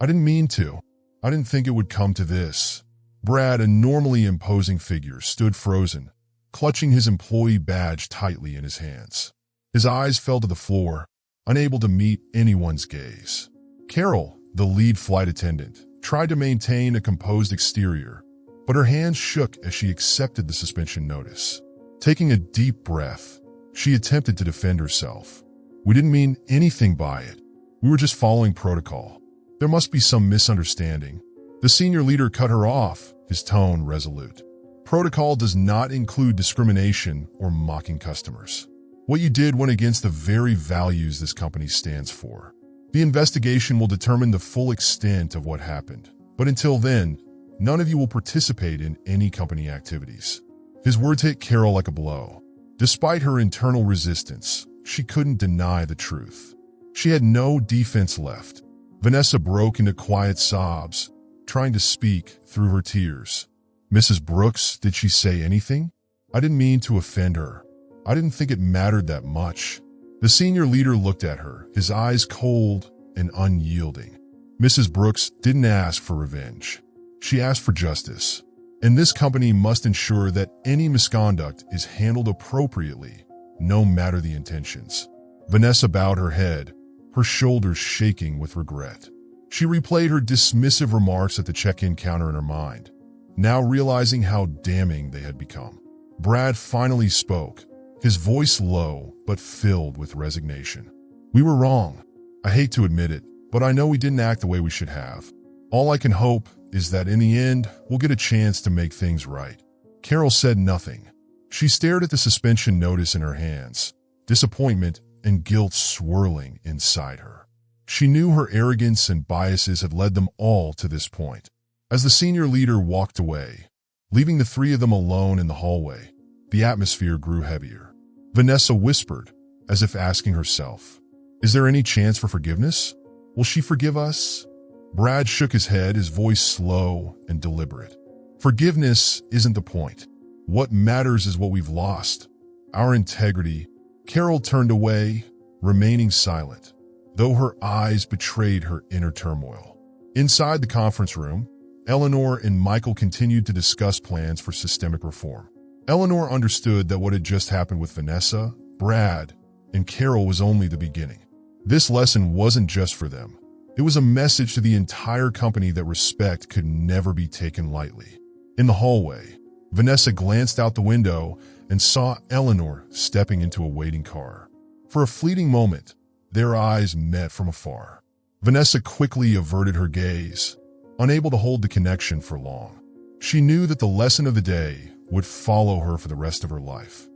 didn't mean to. I didn't think it would come to this. Brad, a normally imposing figure, stood frozen, clutching his employee badge tightly in his hands. His eyes fell to the floor, unable to meet anyone's gaze. Carol, the lead flight attendant, tried to maintain a composed exterior, but her hands shook as she accepted the suspension notice. Taking a deep breath, she attempted to defend herself. We didn't mean anything by it. We were just following protocol. There must be some misunderstanding. The senior leader cut her off, his tone resolute. Protocol does not include discrimination or mocking customers. What you did went against the very values this company stands for. The investigation will determine the full extent of what happened. But until then, none of you will participate in any company activities. His words hit Carol like a blow. Despite her internal resistance, she couldn't deny the truth. She had no defense left. Vanessa broke into quiet sobs, trying to speak through her tears. Mrs. Brooks, did she say anything? I didn't mean to offend her. I didn't think it mattered that much. The senior leader looked at her, his eyes cold and unyielding. Mrs. Brooks didn't ask for revenge. She asked for justice. And this company must ensure that any misconduct is handled appropriately, no matter the intentions. Vanessa bowed her head, her shoulders shaking with regret. She replayed her dismissive remarks at the check-in counter in her mind, now realizing how damning they had become. Brad finally spoke, his voice low but filled with resignation. We were wrong. I hate to admit it, but I know we didn't act the way we should have. All I can hope is that in the end, we'll get a chance to make things right. Carol said nothing. She stared at the suspension notice in her hands, disappointment and guilt swirling inside her. She knew her arrogance and biases had led them all to this point. As the senior leader walked away, leaving the 3 of them alone in the hallway, the atmosphere grew heavier. Vanessa whispered, as if asking herself, is there any chance for forgiveness? Will she forgive us? Brad shook his head, his voice slow and deliberate. Forgiveness isn't the point. What matters is what we've lost. Our integrity. Carol turned away, remaining silent, though her eyes betrayed her inner turmoil. Inside the conference room, Eleanor and Michael continued to discuss plans for systemic reform. Eleanor understood that what had just happened with Vanessa, Brad, and Carol was only the beginning. This lesson wasn't just for them. It was a message to the entire company that respect could never be taken lightly. In the hallway, Vanessa glanced out the window and saw Eleanor stepping into a waiting car. For a fleeting moment, their eyes met from afar. Vanessa quickly averted her gaze, unable to hold the connection for long. She knew that the lesson of the day would follow her for the rest of her life.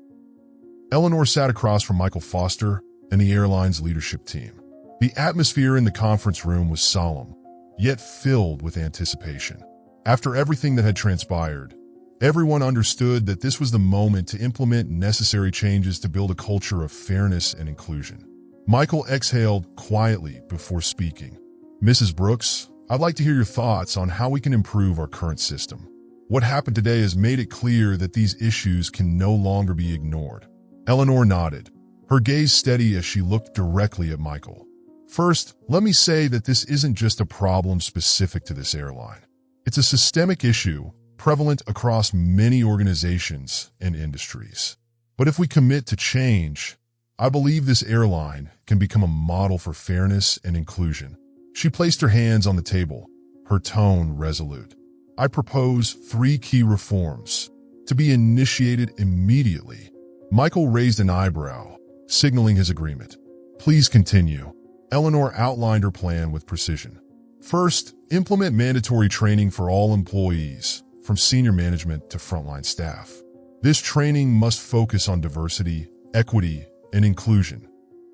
Eleanor sat across from Michael Foster and the airline's leadership team. The atmosphere in the conference room was solemn, yet filled with anticipation. After everything that had transpired, everyone understood that this was the moment to implement necessary changes to build a culture of fairness and inclusion. Michael exhaled quietly before speaking. Mrs. Brooks, I'd like to hear your thoughts on how we can improve our current system. What happened today has made it clear that these issues can no longer be ignored. Eleanor nodded, her gaze steady as she looked directly at Michael. First, let me say that this isn't just a problem specific to this airline. It's a systemic issue prevalent across many organizations and industries. But if we commit to change, I believe this airline can become a model for fairness and inclusion. She placed her hands on the table, her tone resolute. I propose 3 key reforms to be initiated immediately. Michael raised an eyebrow, signaling his agreement. Please continue. Eleanor outlined her plan with precision. First, implement mandatory training for all employees, from senior management to frontline staff. This training must focus on diversity, equity, and inclusion,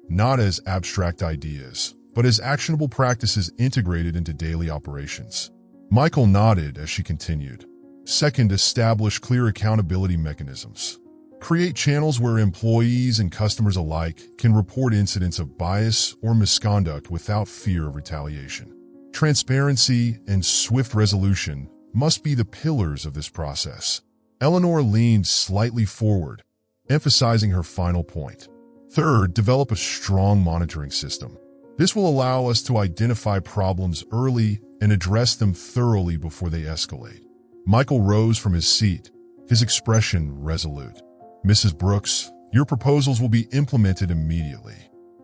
not as abstract ideas, but as actionable practices integrated into daily operations. Michael nodded as she continued. Second, establish clear accountability mechanisms. Create channels where employees and customers alike can report incidents of bias or misconduct without fear of retaliation. Transparency and swift resolution must be the pillars of this process. Eleanor leaned slightly forward, emphasizing her final point. Third, develop a strong monitoring system. This will allow us to identify problems early and address them thoroughly before they escalate. Michael rose from his seat, his expression resolute. Mrs. Brooks, your proposals will be implemented immediately.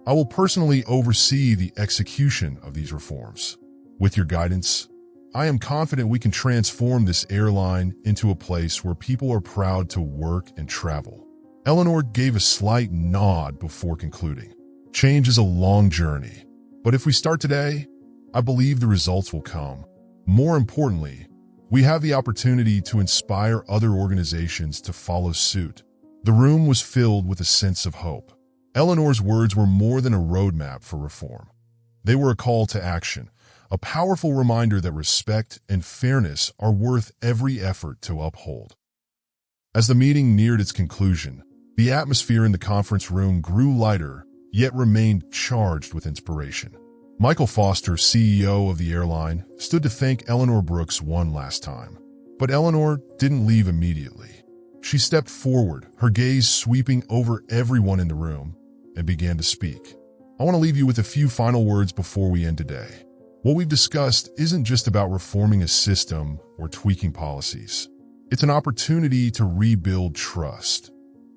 I will personally oversee the execution of these reforms. With your guidance, I am confident we can transform this airline into a place where people are proud to work and travel. Eleanor gave a slight nod before concluding. Change is a long journey, but if we start today, I believe the results will come. More importantly, we have the opportunity to inspire other organizations to follow suit. The room was filled with a sense of hope. Eleanor's words were more than a roadmap for reform. They were a call to action, a powerful reminder that respect and fairness are worth every effort to uphold. As the meeting neared its conclusion, the atmosphere in the conference room grew lighter, yet remained charged with inspiration. Michael Foster, CEO of the airline, stood to thank Eleanor Brooks one last time. But Eleanor didn't leave immediately. She stepped forward, her gaze sweeping over everyone in the room, and began to speak. I want to leave you with a few final words before we end today. What we've discussed isn't just about reforming a system or tweaking policies. It's an opportunity to rebuild trust,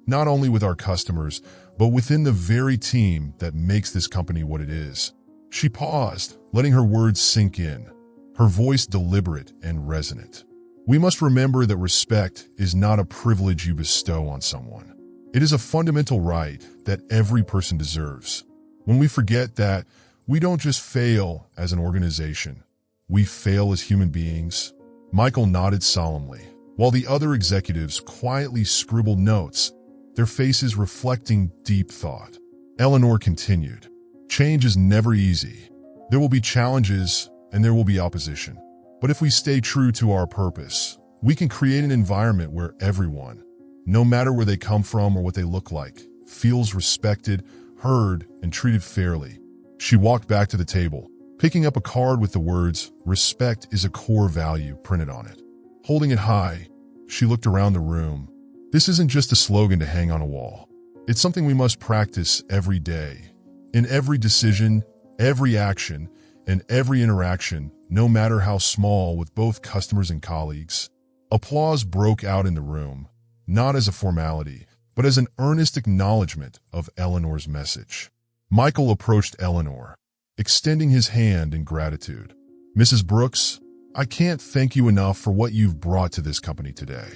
not only with our customers, but within the very team that makes this company what it is. She paused, letting her words sink in, her voice deliberate and resonant. We must remember that respect is not a privilege you bestow on someone. It is a fundamental right that every person deserves. When we forget that, we don't just fail as an organization, we fail as human beings. Michael nodded solemnly, while the other executives quietly scribbled notes, their faces reflecting deep thought. Eleanor continued, change is never easy. There will be challenges and there will be opposition. But if we stay true to our purpose, we can create an environment where everyone, no matter where they come from or what they look like, feels respected, heard, and treated fairly. She walked back to the table, picking up a card with the words, "Respect is a core value," printed on it. Holding it high, she looked around the room. This isn't just a slogan to hang on a wall. It's something we must practice every day. In every decision, every action, and every interaction, no matter how small, with both customers and colleagues. Applause broke out in the room, not as a formality, but as an earnest acknowledgement of Eleanor's message. Michael approached Eleanor, extending his hand in gratitude. Mrs. Brooks, I can't thank you enough for what you've brought to this company today.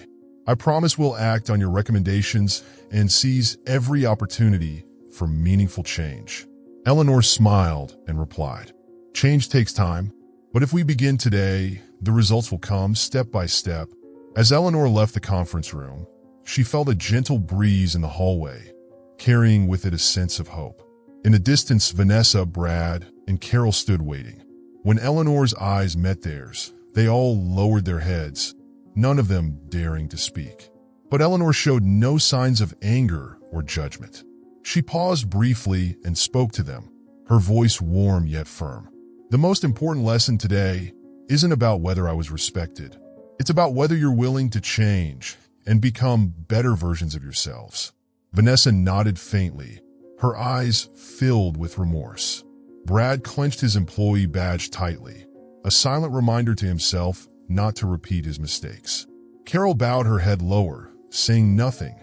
I promise we'll act on your recommendations and seize every opportunity for meaningful change. Eleanor smiled and replied, change takes time, but if we begin today, the results will come step by step. As Eleanor left the conference room, she felt a gentle breeze in the hallway, carrying with it a sense of hope. In the distance, Vanessa, Brad, and Carol stood waiting. When Eleanor's eyes met theirs, they all lowered their heads, none of them daring to speak. But Eleanor showed no signs of anger or judgment. She paused briefly and spoke to them, her voice warm yet firm. The most important lesson today isn't about whether I was respected. It's about whether you're willing to change and become better versions of yourselves. Vanessa nodded faintly, her eyes filled with remorse. Brad clenched his employee badge tightly, a silent reminder to himself not to repeat his mistakes. Carol bowed her head lower, saying nothing,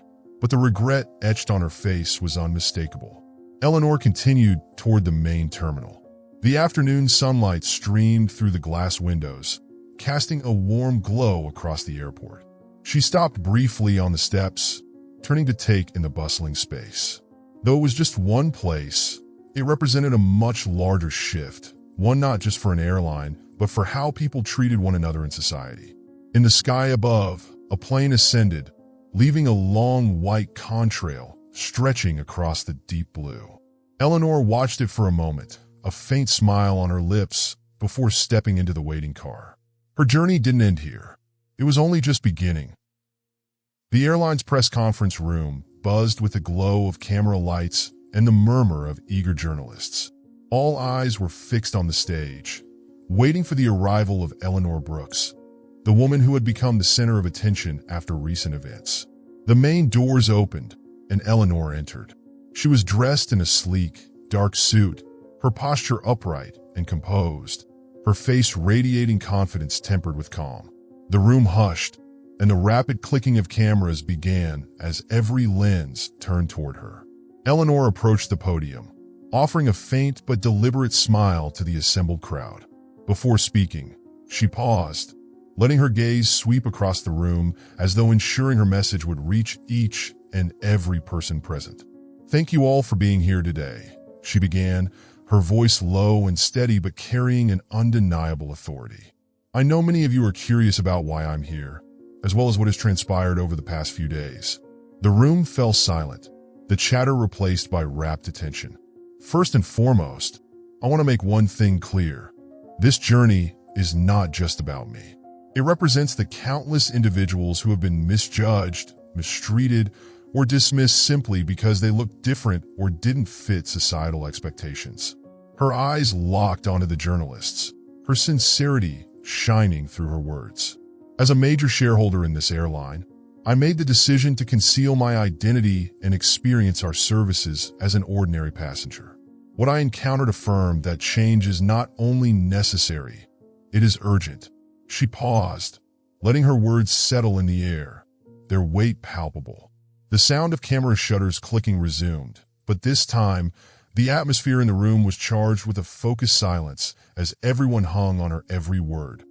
but the regret etched on her face was unmistakable. Eleanor continued toward the main terminal. The afternoon sunlight streamed through the glass windows, casting a warm glow across the airport. She stopped briefly on the steps, turning to take in the bustling space. Though it was just one place, it represented a much larger shift, one not just for an airline, but for how people treated one another in society. In the sky above, a plane ascended, leaving a long white contrail stretching across the deep blue. Eleanor watched it for a moment, a faint smile on her lips before stepping into the waiting car. Her journey didn't end here. It was only just beginning. The airline's press conference room buzzed with the glow of camera lights and the murmur of eager journalists. All eyes were fixed on the stage, waiting for the arrival of Eleanor Brooks, the woman who had become the center of attention after recent events. The main doors opened, and Eleanor entered. She was dressed in a sleek, dark suit, her posture upright and composed, her face radiating confidence tempered with calm. The room hushed, and the rapid clicking of cameras began as every lens turned toward her. Eleanor approached the podium, offering a faint but deliberate smile to the assembled crowd. Before speaking, she paused, letting her gaze sweep across the room as though ensuring her message would reach each and every person present. "Thank you all for being here today," she began, her voice low and steady but carrying an undeniable authority. "I know many of you are curious about why I'm here, as well as what has transpired over the past few days." The room fell silent, the chatter replaced by rapt attention. "First and foremost, I want to make one thing clear. This journey is not just about me. It represents the countless individuals who have been misjudged, mistreated, or dismissed simply because they looked different or didn't fit societal expectations." Her eyes locked onto the journalists, her sincerity shining through her words. "As a major shareholder in this airline, I made the decision to conceal my identity and experience our services as an ordinary passenger. What I encountered affirmed that change is not only necessary, it is urgent." She paused, letting her words settle in the air, their weight palpable. The sound of camera shutters clicking resumed, but this time, the atmosphere in the room was charged with a focused silence as everyone hung on her every word.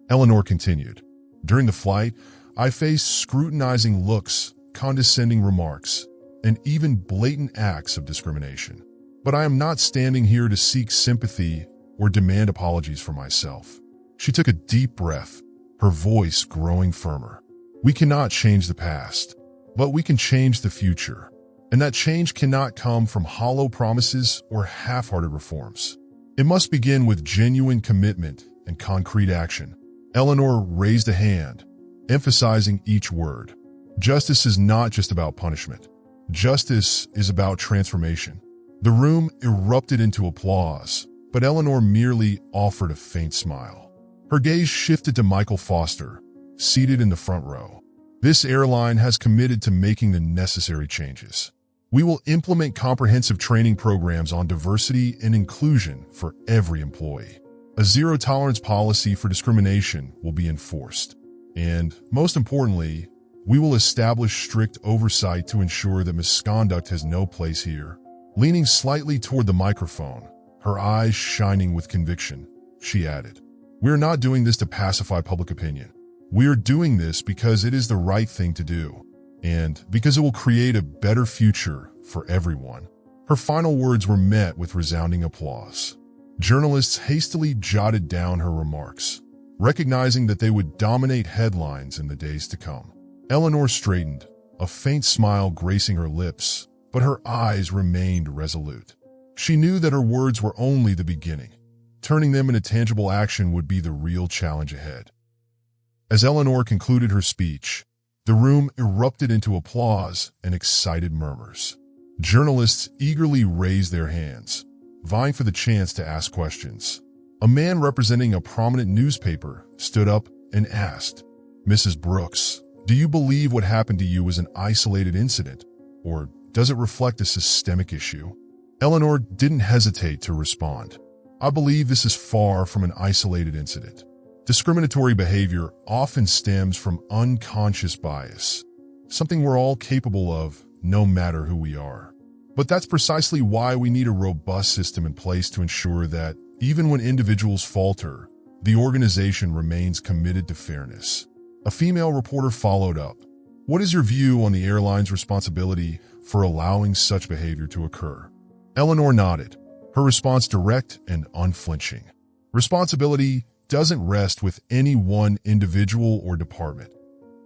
Eleanor continued, "During the flight, I faced scrutinizing looks, condescending remarks, and even blatant acts of discrimination. But I am not standing here to seek sympathy or demand apologies for myself." She took a deep breath, her voice growing firmer. "We cannot change the past, but we can change the future. And that change cannot come from hollow promises or half-hearted reforms. It must begin with genuine commitment and concrete action." Eleanor raised a hand, emphasizing each word. "Justice is not just about punishment. Justice is about transformation." The room erupted into applause, but Eleanor merely offered a faint smile. Her gaze shifted to Michael Foster, seated in the front row. "This airline has committed to making the necessary changes. We will implement comprehensive training programs on diversity and inclusion for every employee. A zero-tolerance policy for discrimination will be enforced. And, most importantly, we will establish strict oversight to ensure that misconduct has no place here." Leaning slightly toward the microphone, her eyes shining with conviction, she added, "We are not doing this to pacify public opinion. We are doing this because it is the right thing to do, and because it will create a better future for everyone." Her final words were met with resounding applause. Journalists hastily jotted down her remarks, recognizing that they would dominate headlines in the days to come. Eleanor straightened, a faint smile gracing her lips, but her eyes remained resolute. She knew that her words were only the beginning. Turning them into tangible action would be the real challenge ahead. As Eleanor concluded her speech, the room erupted into applause and excited murmurs. Journalists eagerly raised their hands, vying for the chance to ask questions. A man representing a prominent newspaper stood up and asked, "Mrs. Brooks, do you believe what happened to you was an isolated incident, or does it reflect a systemic issue?" Eleanor didn't hesitate to respond. "I believe this is far from an isolated incident. Discriminatory behavior often stems from unconscious bias, something we're all capable of, no matter who we are. But that's precisely why we need a robust system in place to ensure that, even when individuals falter, the organization remains committed to fairness. A female reporter followed up. What is your view on the airline's responsibility for allowing such behavior to occur? Eleanor nodded, her response direct and unflinching. Responsibility doesn't rest with any one individual or department.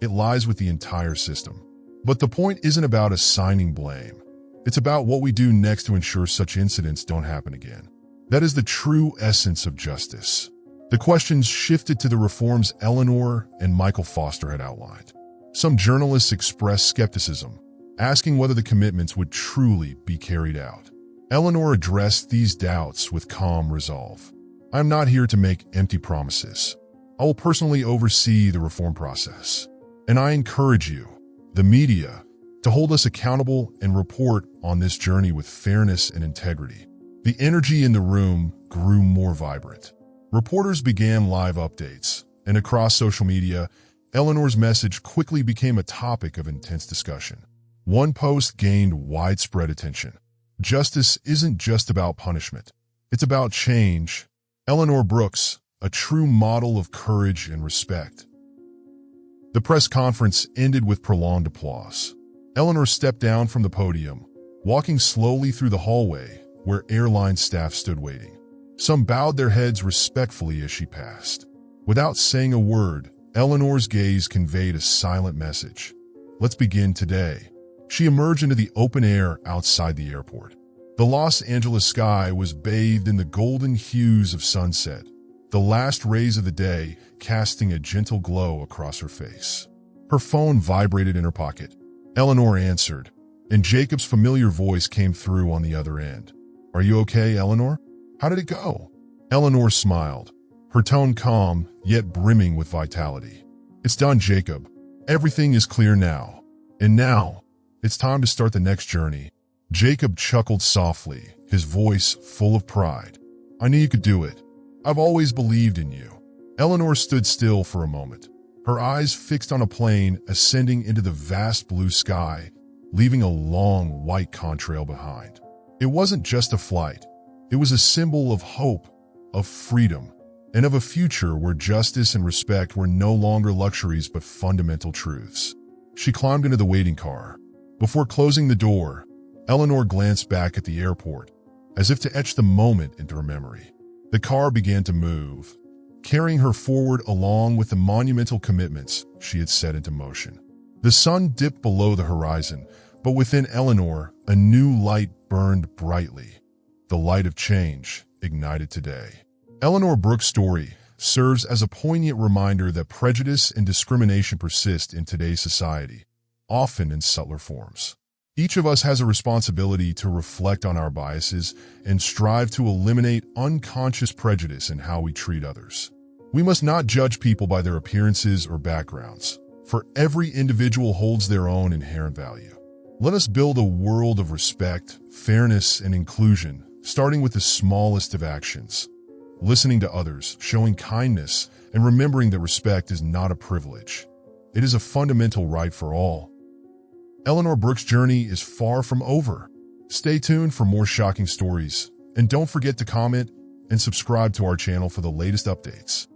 It lies with the entire system. But the point isn't about assigning blame. It's about what we do next to ensure such incidents don't happen again. That is the true essence of justice. The questions shifted to the reforms Eleanor and Michael Foster had outlined. Some journalists expressed skepticism, asking whether the commitments would truly be carried out. Eleanor addressed these doubts with calm resolve. I am not here to make empty promises. I will personally oversee the reform process. And I encourage you, the media, to hold us accountable and report on this journey with fairness and integrity. The energy in the room grew more vibrant. Reporters began live updates, and across social media, Eleanor's message quickly became a topic of intense discussion. One post gained widespread attention. Justice isn't just about punishment. It's about change. Eleanor Brooks, a true model of courage and respect. The press conference ended with prolonged applause. Eleanor stepped down from the podium, walking slowly through the hallway where airline staff stood waiting. Some bowed their heads respectfully as she passed. Without saying a word, Eleanor's gaze conveyed a silent message. Let's begin today. She emerged into the open air outside the airport. The Los Angeles sky was bathed in the golden hues of sunset, the last rays of the day casting a gentle glow across her face. Her phone vibrated in her pocket. Eleanor answered, and Jacob's familiar voice came through on the other end. Are you okay, Eleanor? How did it go? Eleanor smiled, her tone calm, yet brimming with vitality. It's done, Jacob. Everything is clear now. And now, it's time to start the next journey. Jacob chuckled softly, his voice full of pride. I knew you could do it. I've always believed in you. Eleanor stood still for a moment, her eyes fixed on a plane ascending into the vast blue sky, leaving a long white contrail behind. It wasn't just a flight. It was a symbol of hope, of freedom, and of a future where justice and respect were no longer luxuries but fundamental truths. She climbed into the waiting car. Before closing the door, Eleanor glanced back at the airport, as if to etch the moment into her memory. The car began to move, carrying her forward along with the monumental commitments she had set into motion. The sun dipped below the horizon, but within Eleanor, a new light burned brightly. The light of change ignited today. Eleanor Brooks' story serves as a poignant reminder that prejudice and discrimination persist in today's society, often in subtler forms. Each of us has a responsibility to reflect on our biases and strive to eliminate unconscious prejudice in how we treat others. We must not judge people by their appearances or backgrounds, for every individual holds their own inherent value. Let us build a world of respect, fairness, and inclusion, starting with the smallest of actions. Listening to others, showing kindness, and remembering that respect is not a privilege. It is a fundamental right for all. Eleanor Brooks' journey is far from over. Stay tuned for more shocking stories, and don't forget to comment and subscribe to our channel for the latest updates.